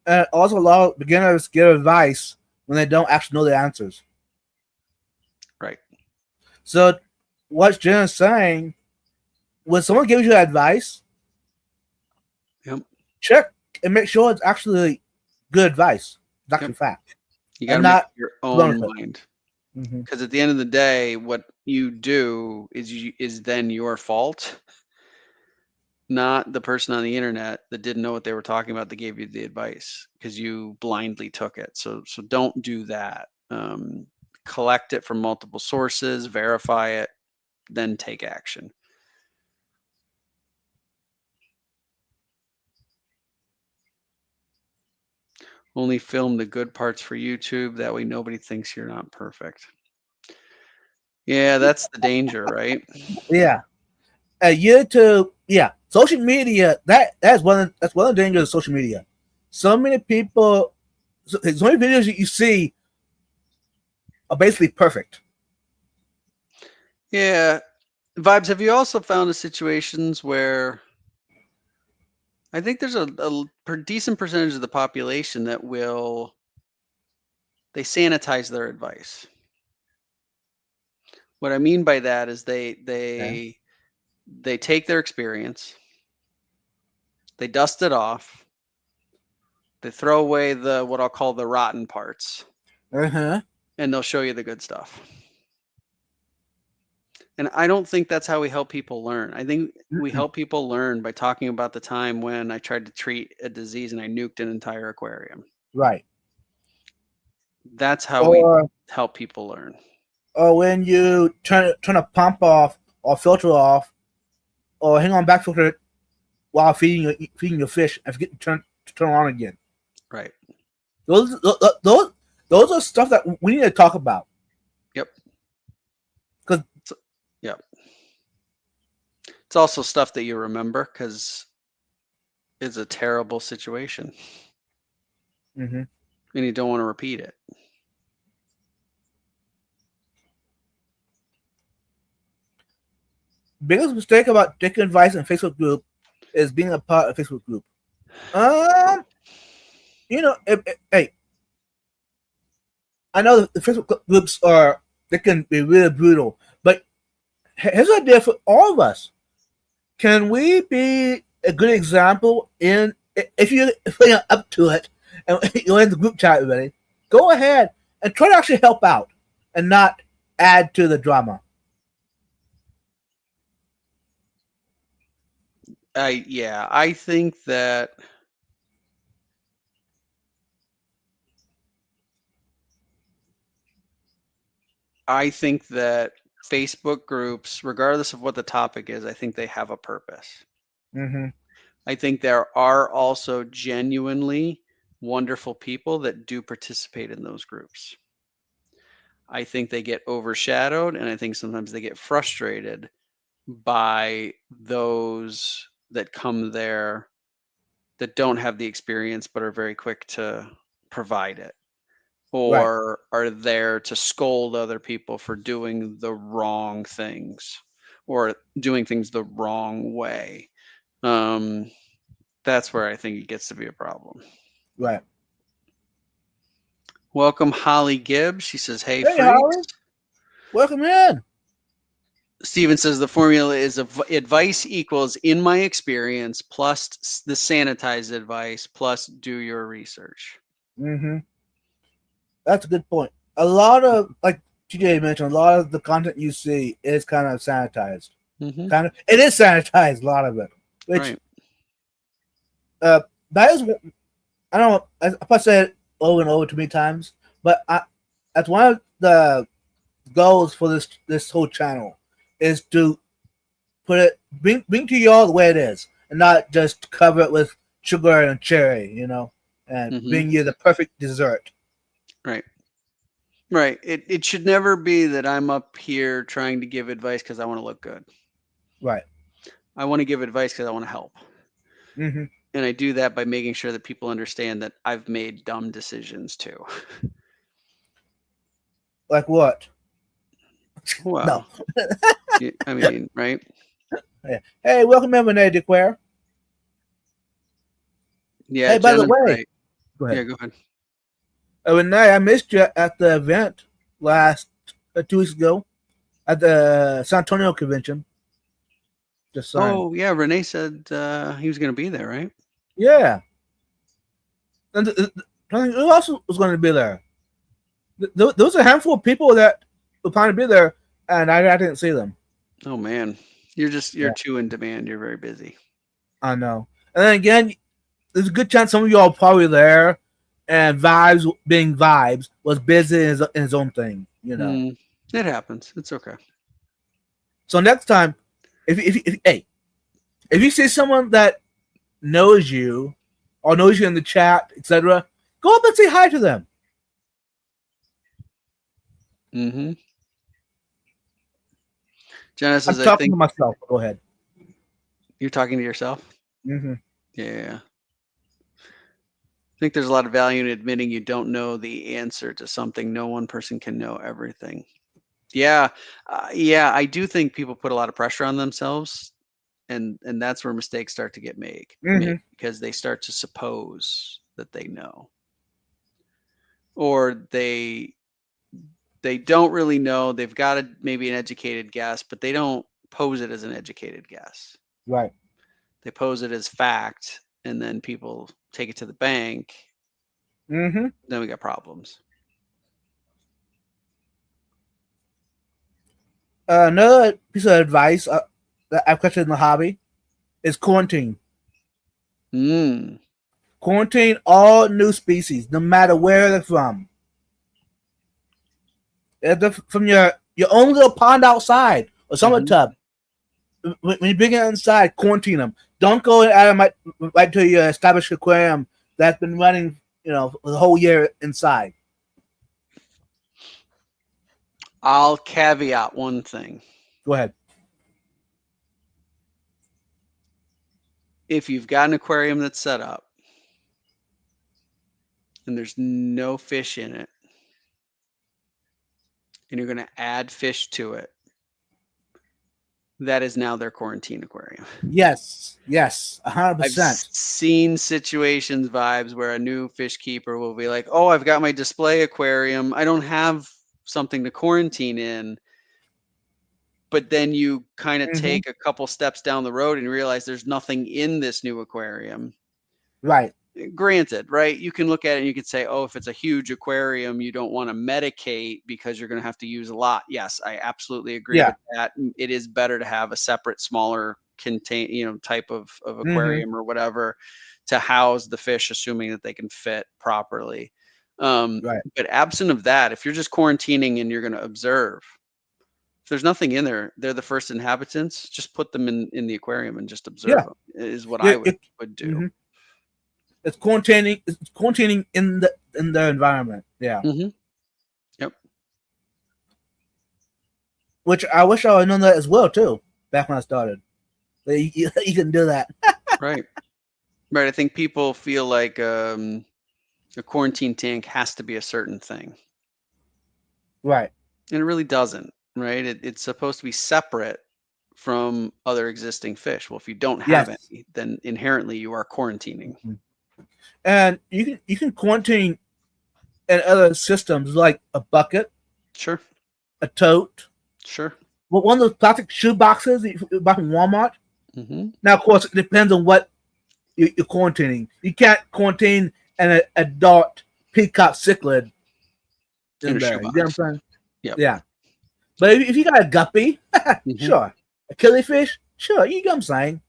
And also, a lot of beginners get advice when they don't actually know the answers. Right. So what Jen is saying, when someone gives you advice, Yep. check and make sure it's actually good advice. It's actually fact. You got to And make not up your own mind. Mm-hmm. Because at the end of the day, what you do is then your fault, not the person on the internet that didn't know what they were talking about that gave you the advice because you blindly took it. So don't do that. Collect it from multiple sources, verify it, then take action. Only film the good parts for YouTube. That way nobody thinks you're not perfect. Yeah, that's the danger, right? Yeah. YouTube, yeah. Social media, that's one of the dangers of social media. So many people, so many videos that you see are basically perfect. Yeah. Vibes, have you also found situations where I think there's a decent percentage of the population that they sanitize their advice. What I mean by that is they take their experience, they dust it off, they throw away what I'll call the rotten parts, and they'll show you the good stuff. And I don't think that's how we help people learn. I think we help people learn by talking about the time when I tried to treat a disease and I nuked an entire aquarium. Right. That's how we help people learn. Or when you turn a pump off or filter off, or hang on back filter while feeding your fish and forget to turn on again. Right. Those are stuff that we need to talk about. Yep. Because yep. It's also stuff that you remember because it's a terrible situation. Mm-hmm. And you don't want to repeat it. Biggest mistake about taking advice in Facebook group is being a part of a Facebook group. Hey, I know the Facebook groups they can be really brutal, but here's an idea for all of us. Can we be a good example if you're up to it and you're in the group chat already? Go ahead and try to actually help out and not add to the drama. I think that Facebook groups, regardless of what the topic is, I think they have a purpose. Mm-hmm. I think there are also genuinely wonderful people that do participate in those groups. I think they get overshadowed, and I think sometimes they get frustrated by those that come there that don't have the experience but are very quick to provide it, or are there to scold other people for doing the wrong things or doing things the wrong way. That's where I think it gets to be a problem. Right. Welcome, Holly Gibbs. She says, hey Hey, freaks. Holly. Welcome in. Steven says the formula is advice equals in my experience plus the sanitized advice plus do your research. Mm-hmm. That's a good point. A lot of, like TJ mentioned, a lot of the content you see is kind of sanitized. Mm-hmm. It is sanitized, a lot of it. Which that is, I don't know, I probably said it over and over too many times, but that's one of the goals for this whole channel is to put it bring to y'all the way it is and not just cover it with sugar and cherry, and bring you the perfect dessert. Right. It should never be that I'm up here trying to give advice because I want to look good. Right. I want to give advice because I want to help. Mm-hmm. And I do that by making sure that people understand that I've made dumb decisions too. Like what? Well, no. I mean, right? Yeah. Hey, welcome in, Renee DeQuare. Yeah. Hey, by the way, right. go ahead. Yeah, go ahead. Renee, I missed you at the event last 2 weeks ago at the San Antonio convention. Just saying. Oh yeah, Renee said he was going to be there, right? Yeah. And who else was going to be there? There was a handful of people that were planning to be there, and I didn't see them. Oh man, you're too in demand. You're very busy. I know. And then again, there's a good chance some of y'all are probably there, and Vibes, being Vibes, was busy in his own thing. You know. It happens. It's okay. So next time, if you see someone that knows you or knows you in the chat, etc., go up and say hi to them. Mm-hmm. Genesis, I'm talking to myself. Go ahead. You're talking to yourself? Mm-hmm. Yeah. I think there's a lot of value in admitting you don't know the answer to something. No one person can know everything. Yeah. I do think people put a lot of pressure on themselves, and that's where mistakes start to get made because they start to suppose that they know, or they don't really know. They've got maybe an educated guess, but they don't pose it as an educated guess. Right. They pose it as fact, and then people take it to the bank. Mm-hmm. Then we got problems. Another piece of advice that I've questioned in the hobby is quarantine. Quarantine all new species, no matter where they're from. If they're from your own little pond outside or summer tub, when you bring it inside, quarantine them. Don't go out right to your established aquarium that's been running, the whole year inside. I'll caveat one thing. Go ahead. If you've got an aquarium that's set up and there's no fish in it, and you're going to add fish to it, that is now their quarantine aquarium. Yes, 100%. I've seen situations, Vibes, where a new fish keeper will be like, oh, I've got my display aquarium. I don't have something to quarantine in. But then you kind of take a couple steps down the road and realize there's nothing in this new aquarium. Right. Granted, right? You can look at it and you could say, oh, if it's a huge aquarium, you don't want to medicate because you're going to have to use a lot. Yes, I absolutely agree with that. It is better to have a separate, smaller type of aquarium or whatever to house the fish, assuming that they can fit properly. Right. But absent of that, if you're just quarantining and you're going to observe, if there's nothing in there, they're the first inhabitants, just put them in the aquarium and just observe them, is what I would do. It's quarantining in the environment. Yeah. Yep. Which I wish I had known that as well too, back when I started. You can do that. Right. I think people feel like a quarantine tank has to be a certain thing. Right. And it really doesn't, right? It's supposed to be separate from other existing fish. Well, if you don't have any, then inherently you are quarantining. And you can quarantine in other systems like a bucket. Sure. A tote. Sure. Well, one of those plastic shoe boxes that you buy from Walmart. Now, of course, it depends on what you're quarantining. You can't quarantine an adult peacock cichlid in there. You know what I'm saying? Yeah. But if you got a guppy, sure. A killifish, sure. You know what I'm saying?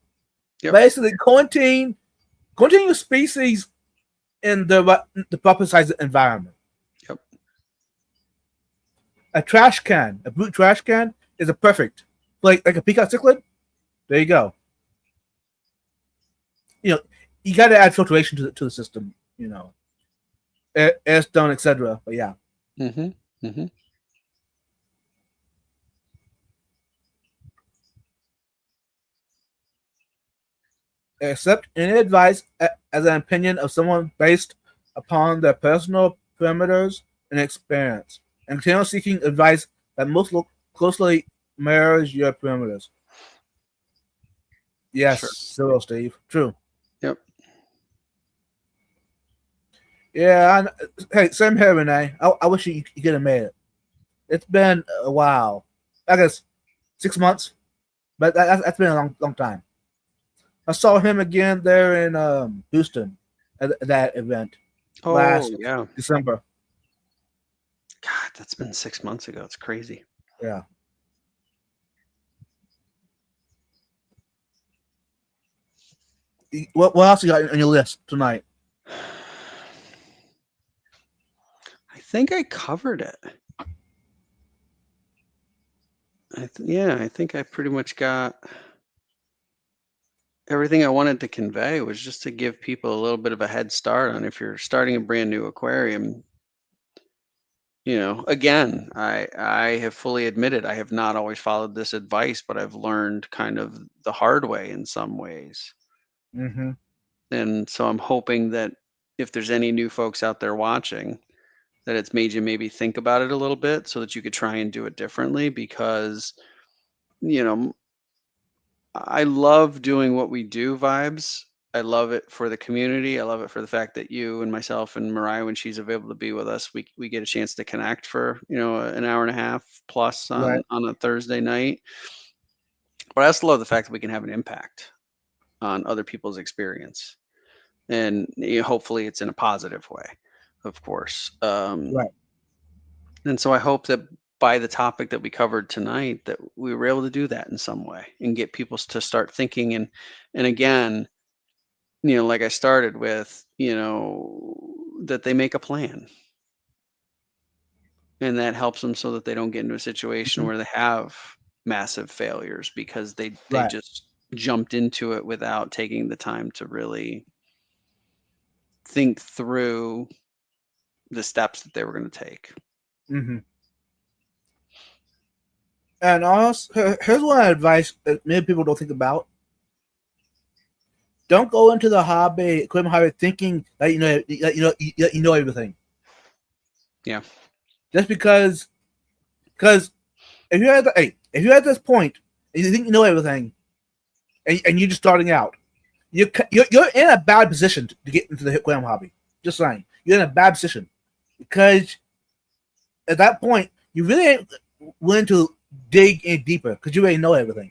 Basically, quarantine your species in the proper size environment. Yep. A trash can, a brute trash can, is a perfect, like a peacock cichlid. There you go. You got to add filtration to the system. Air stone, etc. But yeah. Accept any advice as an opinion of someone based upon their personal parameters and experience, and continue seeking advice that most closely mirrors your parameters. Yes, sure. Steve. True. Yep. Yeah. Hey, same here, Renee. I wish you could have made it. It's been a while. I guess 6 months, but that's been a long time. I saw him again there in Houston at that event Oh, last yeah. December. God, that's been 6 months ago. It's crazy. Yeah. What else you got on your list tonight? I think I covered it. Yeah, I think I pretty much got everything I wanted to convey was just to give people a little bit of a head start on if you're starting a brand new aquarium. Again, I have fully admitted I have not always followed this advice, but I've learned kind of the hard way in some ways. Mm-hmm. And so I'm hoping that if there's any new folks out there watching, that it's made you maybe think about it a little bit so that you could try and do it differently because, you know, I love doing what we do, Vibes. I love it for the community. I love it for the fact that you and myself and Mariah, when she's available to be with us, we get a chance to connect for an hour and a half plus Right. on a Thursday night. But I also love the fact that we can have an impact on other people's experience, and hopefully it's in a positive way, of course. Right. And so I hope that by the topic that we covered tonight, that we were able to do that in some way and get people to start thinking and again, like I started with, that they make a plan. And that helps them so that they don't get into a situation Mhm. where they have massive failures because they Right. just jumped into it without taking the time to really think through the steps that they were going to take. Mm-hmm. And also, here's one advice that many people don't think about. Don't go into the equipment hobby, thinking that you know everything. Yeah. Just because if you're at this point and you think you know everything, and you're just starting out, you're in a bad position to get into the equipment hobby. Just saying, you're in a bad position because at that point you really ain't willing to dig in deeper because you already know everything,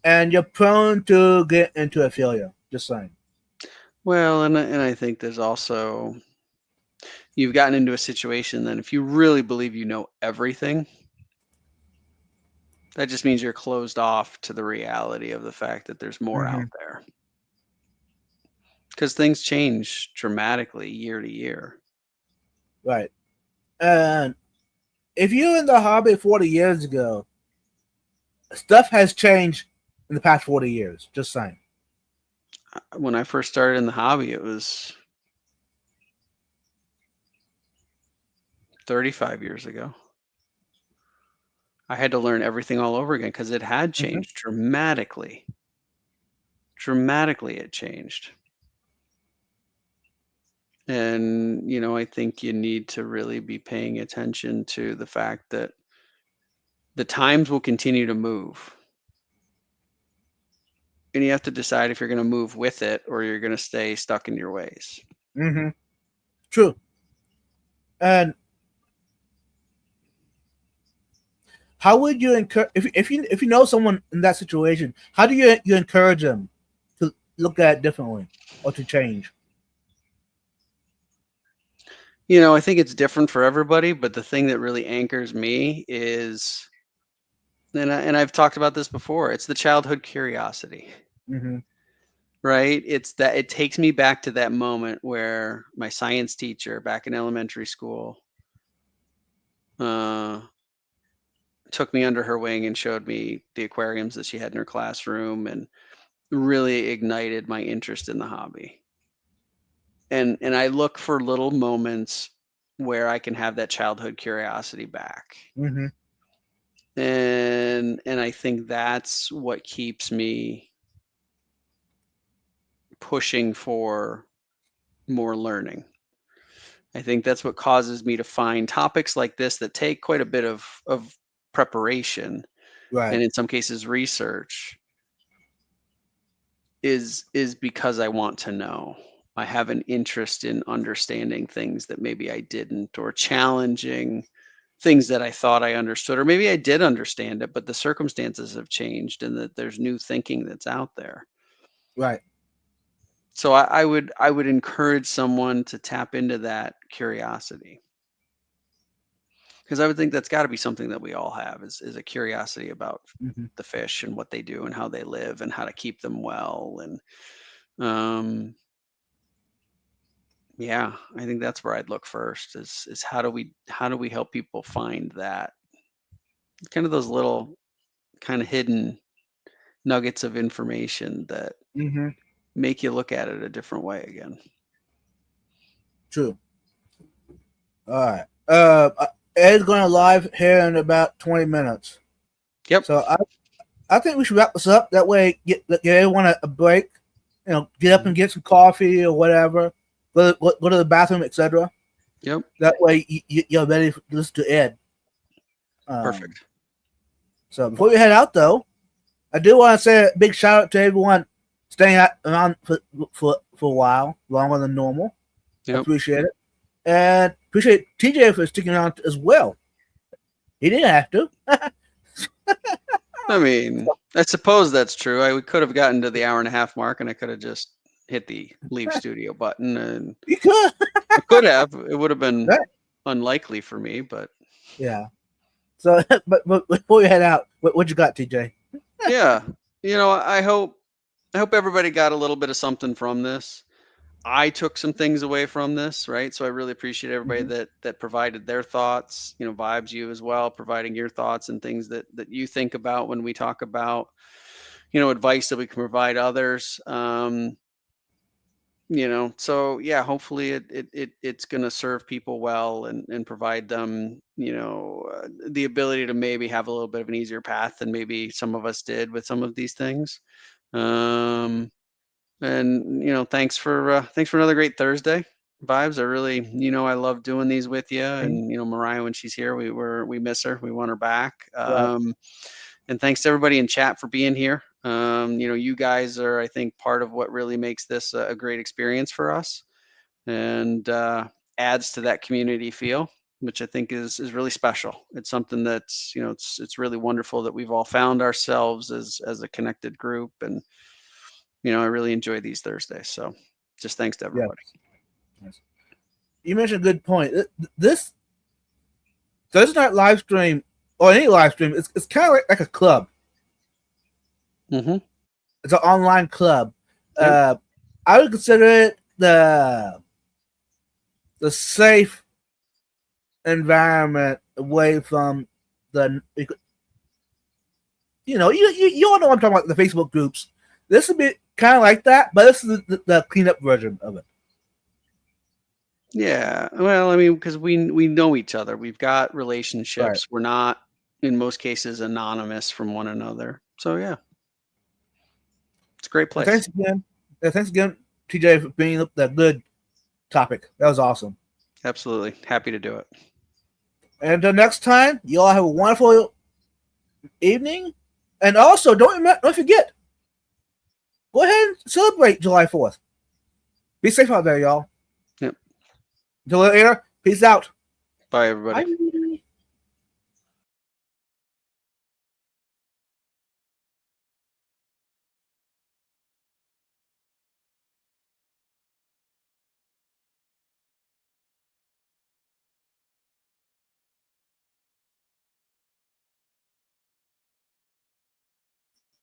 and you're prone to get into a failure. Just saying. Well, and I think there's also you've gotten into a situation that if you really believe you know everything, that just means you're closed off to the reality of the fact that there's more Mm-hmm. out there. Because things change dramatically year to year. Right. And if you're in the hobby 40 years ago, stuff has changed in the past 40 years. Just saying. When I first started in the hobby, it was 35 years ago. I had to learn everything all over again because it had Mm-hmm. changed dramatically. Dramatically, it changed. And, I think you need to really be paying attention to the fact that the times will continue to move. And you have to decide if you're going to move with it or you're going to stay stuck in your ways. Mm-hmm. True. And how would you encourage if you know someone in that situation? How do you encourage them to look at it differently or to change? I think it's different for everybody, but the thing that really anchors me is, and I've talked about this before, it's the childhood curiosity, Mm-hmm. right? It's that it takes me back to that moment where my science teacher back in elementary school uh, took me under her wing and showed me the aquariums that she had in her classroom and really ignited my interest in the hobby. And I look for little moments where I can have that childhood curiosity back. Mm-hmm. And I think that's what keeps me pushing for more learning. I think that's what causes me to find topics like this that take quite a bit of preparation Right. and in some cases research is because I want to know. I have an interest in understanding things that maybe I didn't, or challenging things that I thought I understood, or maybe I did understand it, but the circumstances have changed and that there's new thinking that's out there. Right. So I would encourage someone to tap into that curiosity, because I would think that's got to be something that we all have, is a curiosity about Mm-hmm. the fish and what they do and how they live and how to keep them well. And um, yeah, I think that's where I'd look first, is how do we help people find that, kind of those little kind of hidden nuggets of information that Mm-hmm. make you look at it a different way again. True. All right. Ed's going to live here in about 20 minutes. Yep. So I think we should wrap this up. That way, get everyone a break. Get up and get some coffee or whatever. Go to the bathroom, etc. Yep. That way, you're ready to listen to Ed. Perfect. So before we head out, though, I do want to say a big shout out to everyone staying around for a while, longer than normal. Yep. I appreciate it. And appreciate TJ for sticking around as well. He didn't have to. I mean, I suppose that's true. We could have gotten to the hour-and-a-half mark, and I could have just hit the leave studio button, and You could. I could have. It would have been Right. unlikely for me, but Yeah. So, but before we head out, what you got, TJ? yeah, I hope everybody got a little bit of something from this. I took some things away from this, right? So I really appreciate everybody that provided their thoughts, Vibes, you as well, providing your thoughts and things that you think about when we talk about, advice that we can provide others. So yeah, hopefully it's going to serve people well and provide them, the ability to maybe have a little bit of an easier path than maybe some of us did with some of these things. And thanks for another great Thursday, Vibes. I really, I love doing these with you. And Mariah, when she's here, we miss her. We want her back. And thanks to everybody in chat for being here. You guys are, I think, part of what really makes this a great experience for us, and adds to that community feel, which I think is really special. It's something that's, it's really wonderful that we've all found ourselves as a connected group. And I really enjoy these Thursdays. So just thanks to everybody. Yes. You mentioned a good point. This Thursday night live stream, or any live stream, it's kind of like a club. Mm-hmm. It's an online club. Yep. I would consider it the safe environment away from the, you all know what I'm talking about, the Facebook groups. This would be kind of like that, but this is the cleanup version of it. Yeah. Well, I mean, because we know each other. We've got relationships. Right. We're not, in most cases, anonymous from one another. So yeah, it's a great place. Thanks again, TJ, for bringing up that good topic. That was awesome. Absolutely. Happy to do it. And until next time, you all have a wonderful evening. And also, don't forget, go ahead and celebrate July 4th. Be safe out there, y'all. Yep. Until later, peace out. Bye, everybody. Bye.